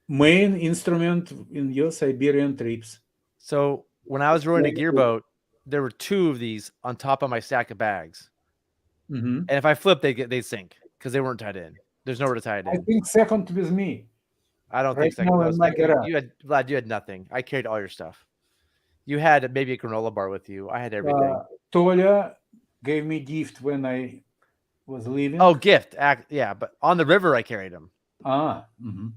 Main instrument in your Siberian trips. So when I was rowing a gearboat, there were 2 of these on top of my stack of bags. Mm-hmm. And if I flipped, they'd sink because they weren't tied in. There's nowhere to tie it in. I think second with me. I don't Right think second. now I in was my thinking, garage. you had nothing. I carried all your stuff. You had maybe a granola bar with you. I had everything. Tolia gave me gift when I was leaving. Oh, gift. Yeah, but on the river I carried them. Mm-hmm.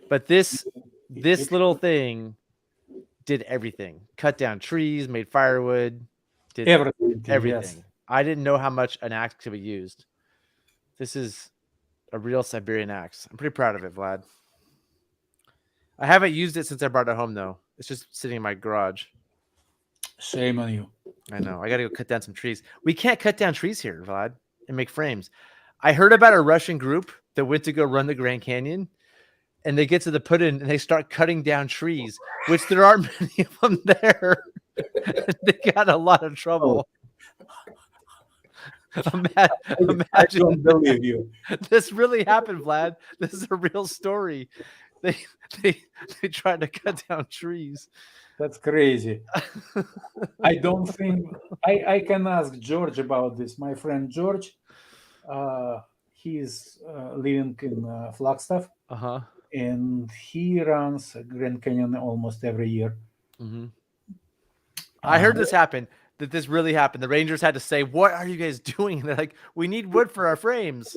But this little thing did everything. Cut down trees, made firewood, did everything. Yes. I didn't know how much an axe could be used. This is a real Siberian axe. I'm pretty proud of it, Vlad. I haven't used it since I brought it home, though. It's just sitting in my garage. Shame on you. I know. I got to go cut down some trees. We can't cut down trees here, Vlad, and make frames. I heard about a Russian group that went to go run the Grand Canyon, and they get to the put-in, and they start cutting down trees, which there aren't many of them there. They got a lot of trouble. I don't believe you. This really happened, Vlad. This is a real story. They tried to cut down trees. That's crazy. I don't think I can ask George about this. My friend George, he's living in Flagstaff, and he runs Grand Canyon almost every year. Mm-hmm. I heard this happen. That this really happened. The Rangers had to say, "What are you guys doing?" And they're like, "We need wood for our frames."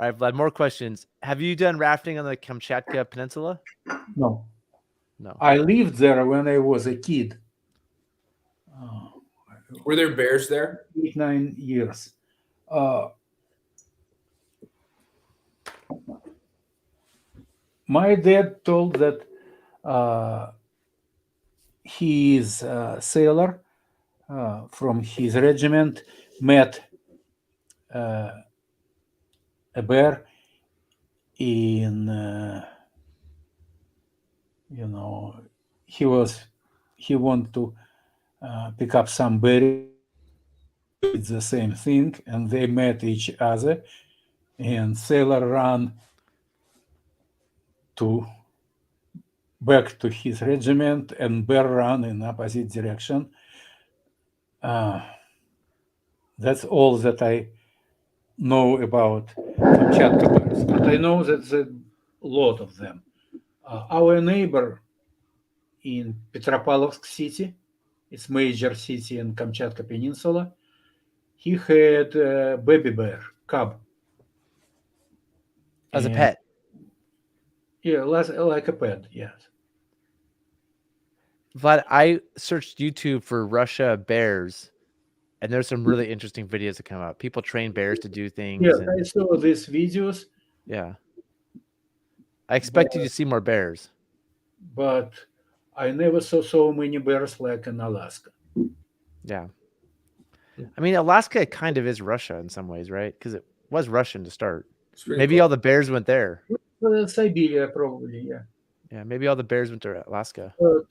All right, Vlad, more questions. Have you done rafting on the Kamchatka Peninsula? No. No. I lived there when I was a kid. Were there bears there? 8-9 years. My dad told that he is a sailor from his regiment, met a bear in he wanted to pick up some berries. It's the same thing, and they met each other, and sailor ran back to his regiment, and bear ran in opposite direction. That's all that I know about Kamchatka bears, but I know that there's a lot of them. Our neighbor in Petropavlovsk city, it's major city in Kamchatka Peninsula, he had a baby bear, cub. As a pet? Yeah, like a pet, yes. Vlad, I searched YouTube for Russia bears, and there's some really interesting videos that come up. People train bears to do things. Yeah, I saw these videos. Yeah. I expected to see more bears. But I never saw so many bears like in Alaska. Yeah. I mean, Alaska kind of is Russia in some ways, right? Because it was Russian to start. Maybe cool. all the bears went there. Siberia, probably, yeah. Yeah, maybe all the bears went to Alaska. But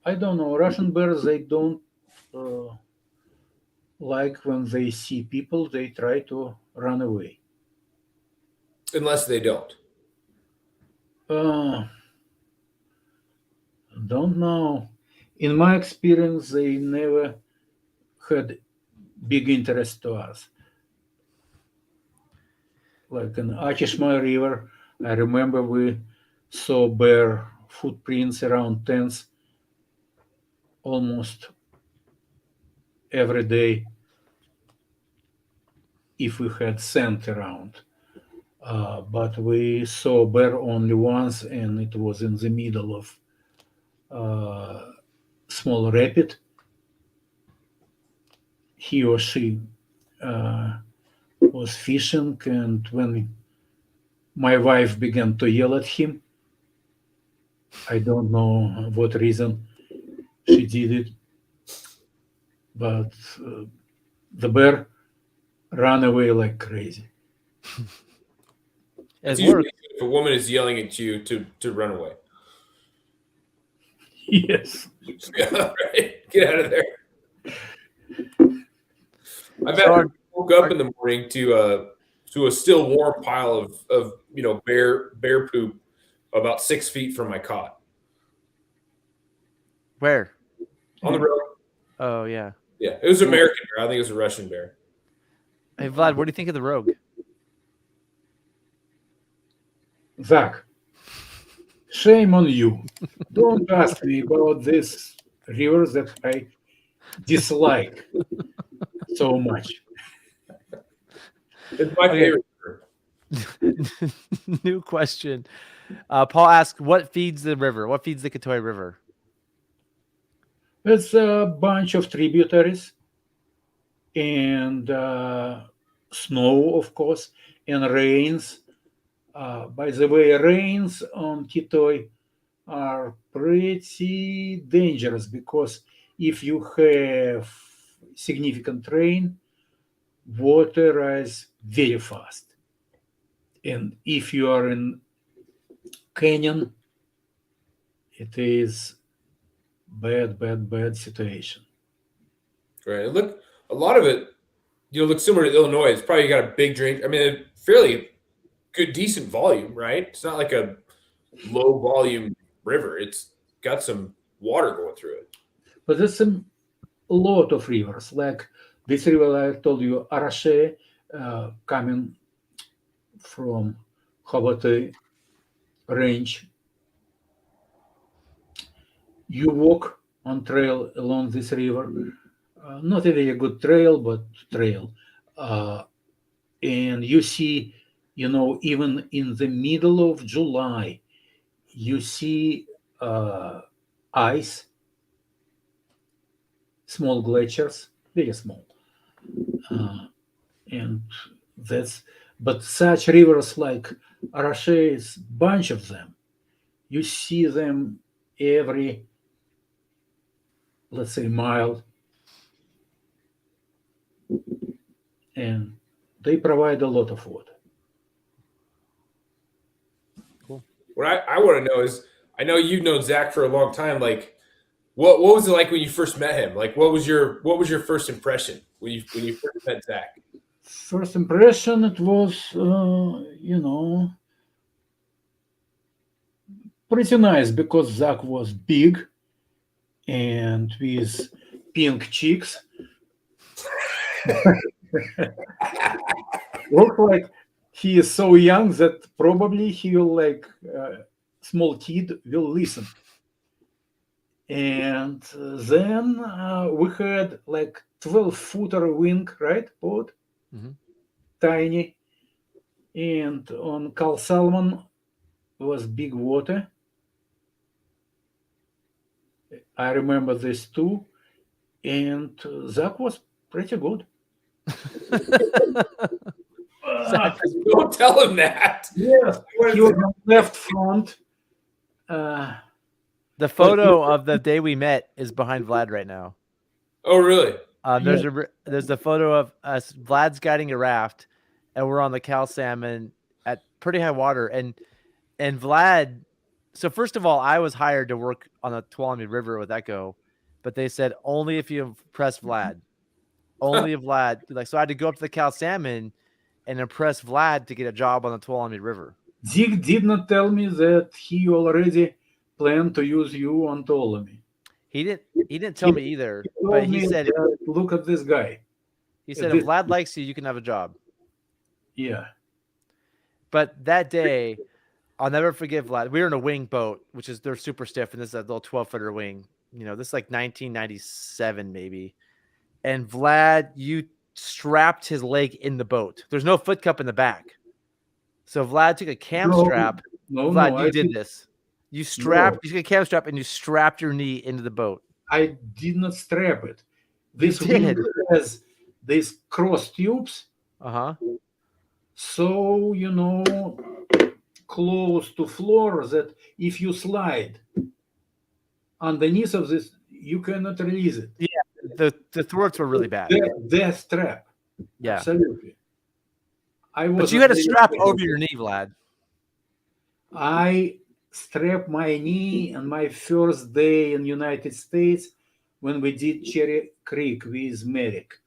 I don't know. Russian bears, they don't like when they see people, they try to run away. Unless they don't. Don't know. In my experience, they never had big interest to us. Like in Achishma River, I remember we saw bear footprints around tents almost every day if we had sand around. But we saw bear only once, and it was in the middle of small rapid. He or she was fishing, and when my wife began to yell at him, I don't know what reason she did it, but the bear ran away like crazy. It's usually if a woman is yelling at you to run away. Yes. Right? Get out of there. I've had woke up in the morning to a still warm pile of bear poop about 6 feet from my cot. Where? On the road. Oh, yeah. Yeah, it was an American bear. I think it was a Russian bear. Hey, Vlad, what do you think of the Rogue? Zach, shame on you. Don't ask me about this river that I dislike so much. It's my favorite river. New question. Paul asks, what feeds the river? What feeds the Kitoy River? It's a bunch of tributaries and snow, of course, and rains. By the way, rains on Kitoy are pretty dangerous because if you have significant rain, water rises very fast. And if you are in canyon, it is bad situation. Right. Look, a lot of it, looks similar to Illinois. It's probably got a big drain. I mean, a fairly good, decent volume, right? It's not like a low volume river. It's got some water going through it. But there's a lot of rivers, like this river I told you, Arashe, coming from Khabaty range. You walk on trail along this river, not a very good trail, but trail. And you see, even in the middle of July, you see ice, small glaciers, very small. But such rivers like Arashe is bunch of them. You see them every, let's say, mile. And they provide a lot of water. Cool. What I want to know is, I know you've known Zach for a long time. Like, what was it like when you first met him? Like, what was your first impression when you first met Zach? First impression, it was, pretty nice because Zach was big and with pink cheeks. Look like he is so young that probably he will, like small kid, will listen. And then we had like 12-footer wing, right, boat, tiny. And on Carl Salmon was big water. I remember this too. And Zach was pretty good. Don't tell him that. Yes, he was on left front. The photo of the day we met is behind Vlad right now. Oh, really? There's the photo of us. Vlad's guiding a raft, and we're on the Cal Salmon at pretty high water. And Vlad. So first of all, I was hired to work on the Tuolumne River with Echo, but they said only if you impress Vlad. Only if Vlad. Like, so I had to go up to the Cal Salmon and impress Vlad to get a job on the Tuolumne River. Zeke did not tell me that he already planned to use you on Tuolumne. He didn't tell me either, but he said, "Look at this guy." He said, if Vlad likes you, you can have a job. Yeah. But that day, I'll never forget Vlad. We were in a wing boat, which is, they're super stiff, and this is a little 12-footer wing. This is like 1997 maybe. And Vlad, you strapped his leg in the boat. There's no foot cup in the back. So Vlad took a cam strap. Vlad, you did this. You took a cam strap and you strapped your knee into the boat. I did not strap it. This wing has these cross tubes. So, close to floor that if you slide underneath of this, you cannot release it. Yeah, the thwarts were really bad. The strap. Yeah. Absolutely. But you had a strap over your knee, Vlad. I strapped my knee on my first day in United States when we did Cherry Creek with Merrick.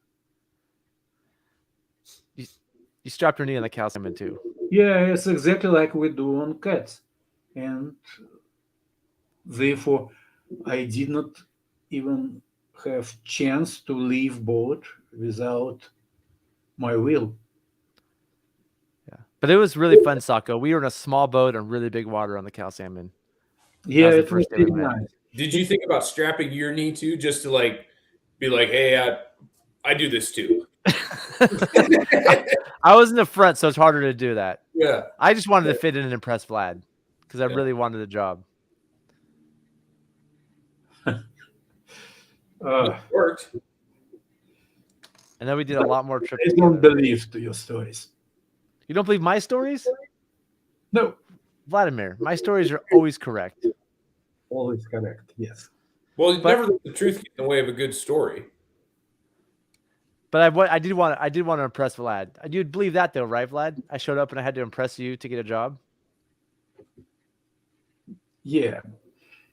You strapped your knee on the cow salmon too. Yeah, it's exactly like we do on cats. And therefore, I did not even have chance to leave boat without my will. Yeah, but it was really fun, Sako. We were in a small boat on really big water on the cow salmon. Yeah, was the it was first day we really met. nice. Did you think about strapping your knee too, just to like be like, hey, I do this too? I was in the front, so it's harder to do that. Yeah. I just wanted to fit in and impress Vlad because I Yeah. really wanted a job. It worked. And then we did a lot more trips I don't together. believe to your stories. You don't believe my stories? No, Vladimir, my stories are always correct. always correct. Yes. Well, But- never let the truth get in the way of a good story. But I did want to impress Vlad. You'd believe that though, right, Vlad? I showed up and I had to impress you to get a job. Yeah.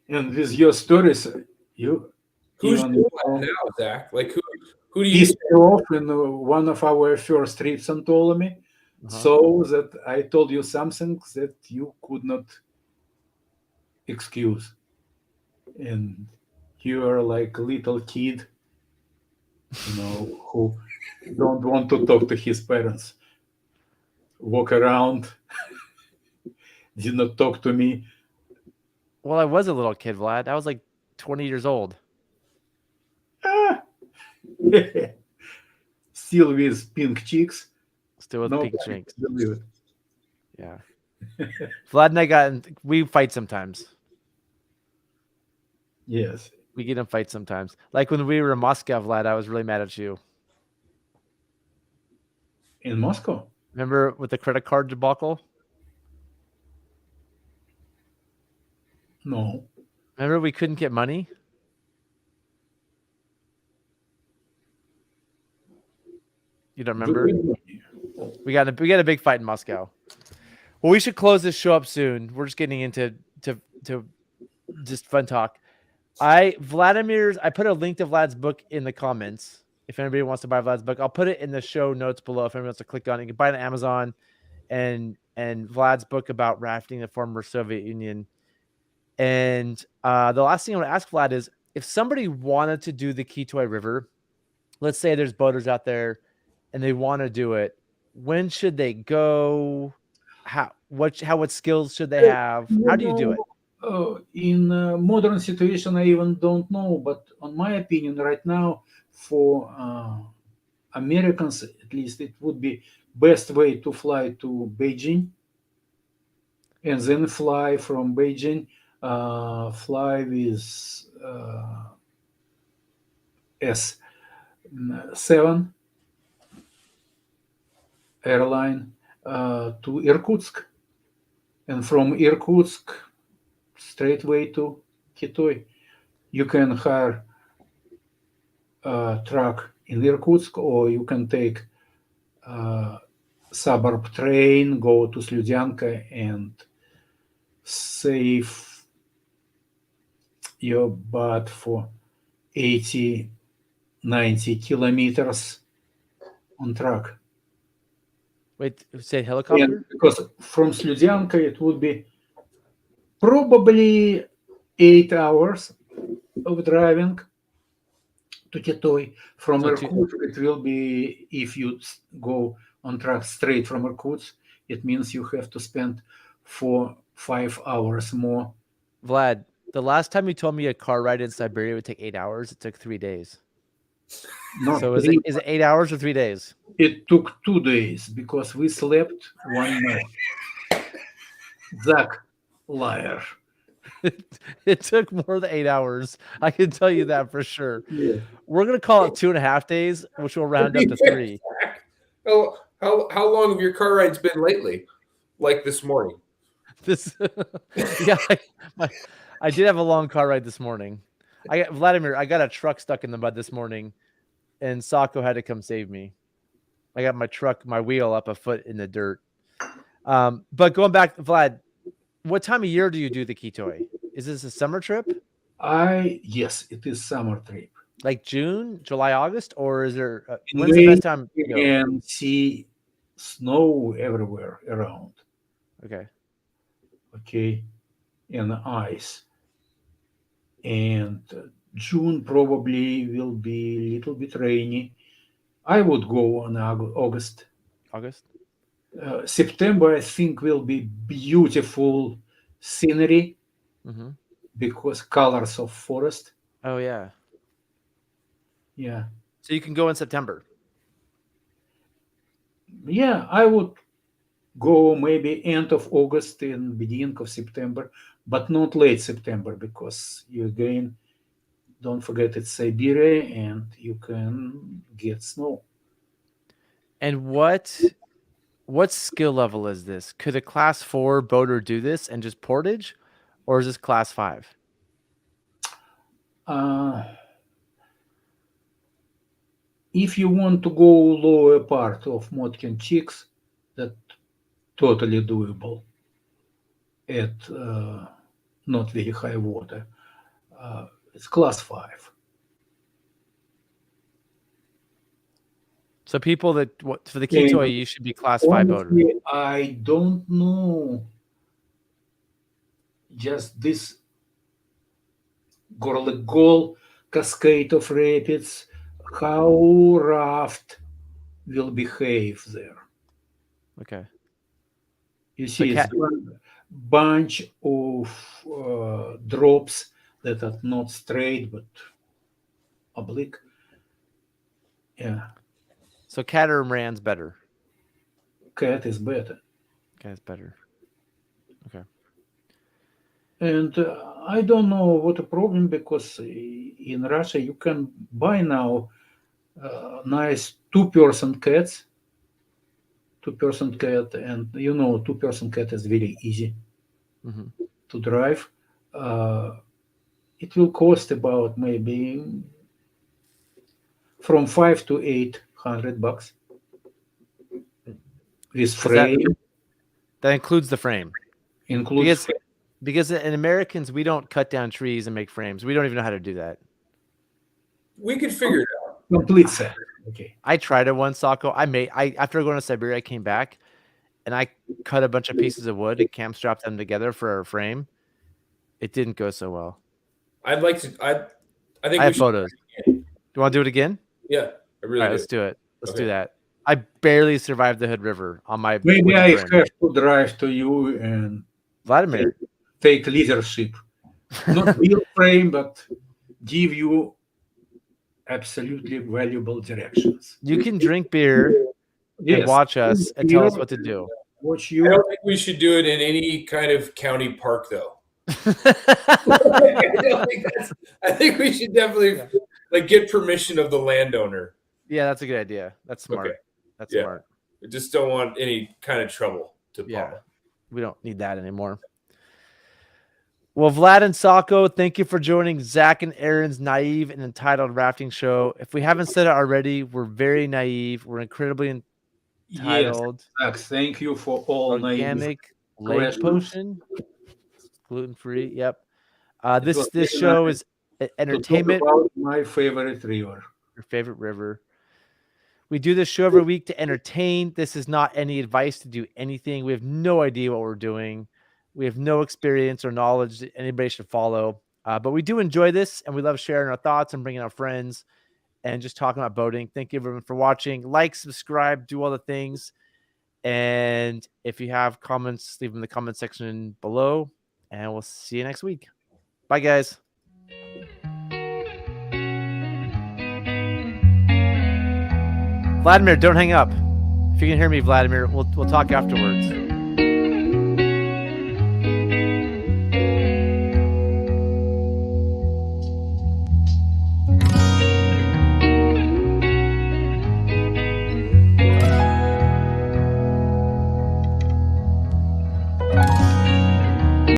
And with your stories, you Who's even doing that now, Zach? Like who do you? pissed me off in one of our first trips on Ptolemy, so that I told you something that you could not excuse. And you are like a little kid, who don't want to talk to his parents. Walk around, did not talk to me. Well, I was a little kid, Vlad. I was like 20 years old. Ah. Still with pink cheeks. Still with pink cheeks. Believe it. Yeah. Vlad and we fight sometimes. Yes. We get in fights sometimes. Like when we were in Moscow, Vlad, I was really mad at you. In Moscow? Remember with the credit card debacle? No. Remember we couldn't get money? You don't remember? We got a big fight in Moscow. Well, we should close this show up soon. We're just getting into just fun talk. I put a link to Vlad's book in the comments. If anybody wants to buy Vlad's book, I'll put it in the show notes below. If anyone wants to click on it, you can buy it on Amazon. And Vlad's book about rafting the former Soviet Union. And the last thing I want to ask Vlad is, if somebody wanted to do the Kitoy River, let's say there's boaters out there and they want to do it, when should they go? What skills should they have? How do you do it? In modern situation, I even don't know. But on my opinion, right now, for Americans, at least, it would be best way to fly to Beijing, and then fly from Beijing, fly with S7 airline to Irkutsk, and from Irkutsk straight way to Kitoy. You can hire a truck in Irkutsk, or you can take suburb train, go to Sludyanka, and save your butt for 80, 90 kilometers on truck. Wait, say helicopter? And because from Sludyanka it would be probably 8 hours of driving to Kitoy. From Irkutsk, it will be, if you go on truck straight from Irkutsk, it means you have to spend 4-5 hours more. Vlad, the last time you told me a car ride in Siberia would take 8 hours, it took 3 days. Not so is it 8 hours or 3 days? It took 2 days because we slept one night. Zach, liar. It took more than 8 hours. I can tell you that for sure. Yeah. We're gonna call it 2.5 days, which will round up to 3. Oh, how long have your car rides been lately? Like this morning? Yeah, I did have a long car ride this morning. Vladimir, I got a truck stuck in the mud this morning, and Sako had to come save me. I got my wheel up a foot in the dirt. But going back, Vlad, What time of year do you do the Kitoy? Is this a summer trip? Yes, it is summer trip. Like June, July, August, or is there? In When's the May, best time to you go? can see snow everywhere around. Okay. Okay, and ice. And June probably will be a little bit rainy. I would go on August. August. September, I think, will be beautiful scenery Mm-hmm. because colors of forest. Oh yeah. Yeah, So you can go in September. yeah. I would go maybe end of August and beginning of September, but not late September because you again don't forget it's Siberia and you can get snow. And what skill level is this? Could a class 4 boater do this and just portage, or is this class 5? If you want to go lower part of Motkin Chicks, that totally doable at not very high water. It's class 5. So people that for the Kitoy, you should be class 5 boater. Honestly, I don't know. Just this Gorlagol cascade of rapids, how raft will behave there. Okay. You see, cat- it's one bunch of drops that are not straight but oblique. Yeah, So catamaran's better. cat is better. Cat's better. Okay. And I don't know what the problem because in Russia you can buy now nice two-person cats. Two-person cat, and 2-person cat is very easy Mm-hmm. to drive. It will cost about maybe from $500 to $800 with frame. That includes the frame. Includes Because in Americans, we don't cut down trees and make frames. We don't even know how to do that. We could figure it out. complete set. Okay. I tried it once, Sako. After going to Siberia, I came back and I cut a bunch of pieces of wood and cam strapped them together for a frame. It didn't go so well. I'd like to. I think I we have should. photos. Do you want to do it again? Yeah, I really All right, do. let's do it. Let's Okay. do that. I barely survived the Hood River on my Maybe wooden I frame. have to drive to you and Vladimir. take leadership. Not real frame, but give you absolutely valuable directions. You can drink beer and Yes. watch us and tell us what to do. Watch I you. don't think we should do it in any kind of county park, though. I think we should definitely get permission of the landowner. Yeah, that's a good idea. That's smart. Okay. That's Yeah. smart. We just don't want any kind of trouble to pop Yeah. up. We don't need that anymore. Well, Vlad and Sako, thank you for joining Zach and Aaron's Naive and Entitled Rafting Show. If we haven't said it already, we're very naive. We're incredibly entitled. Yes, Max, thank you for all naive. Organic leg questions. potion, gluten-free. Yep. This was this very show nice is To talk entertainment. about my favorite river. Your favorite river. We do this show every week to entertain. This is not any advice to do anything. We have no idea what we're doing. We have no experience or knowledge that anybody should follow. But we do enjoy this, and we love sharing our thoughts and bringing our friends and just talking about boating. Thank you, everyone, for watching. Like, subscribe, do all the things. And if you have comments, leave them in the comment section below. And we'll see you next week. Bye, guys. Vladimir, don't hang up. If you can hear me, Vladimir, we'll talk afterwards.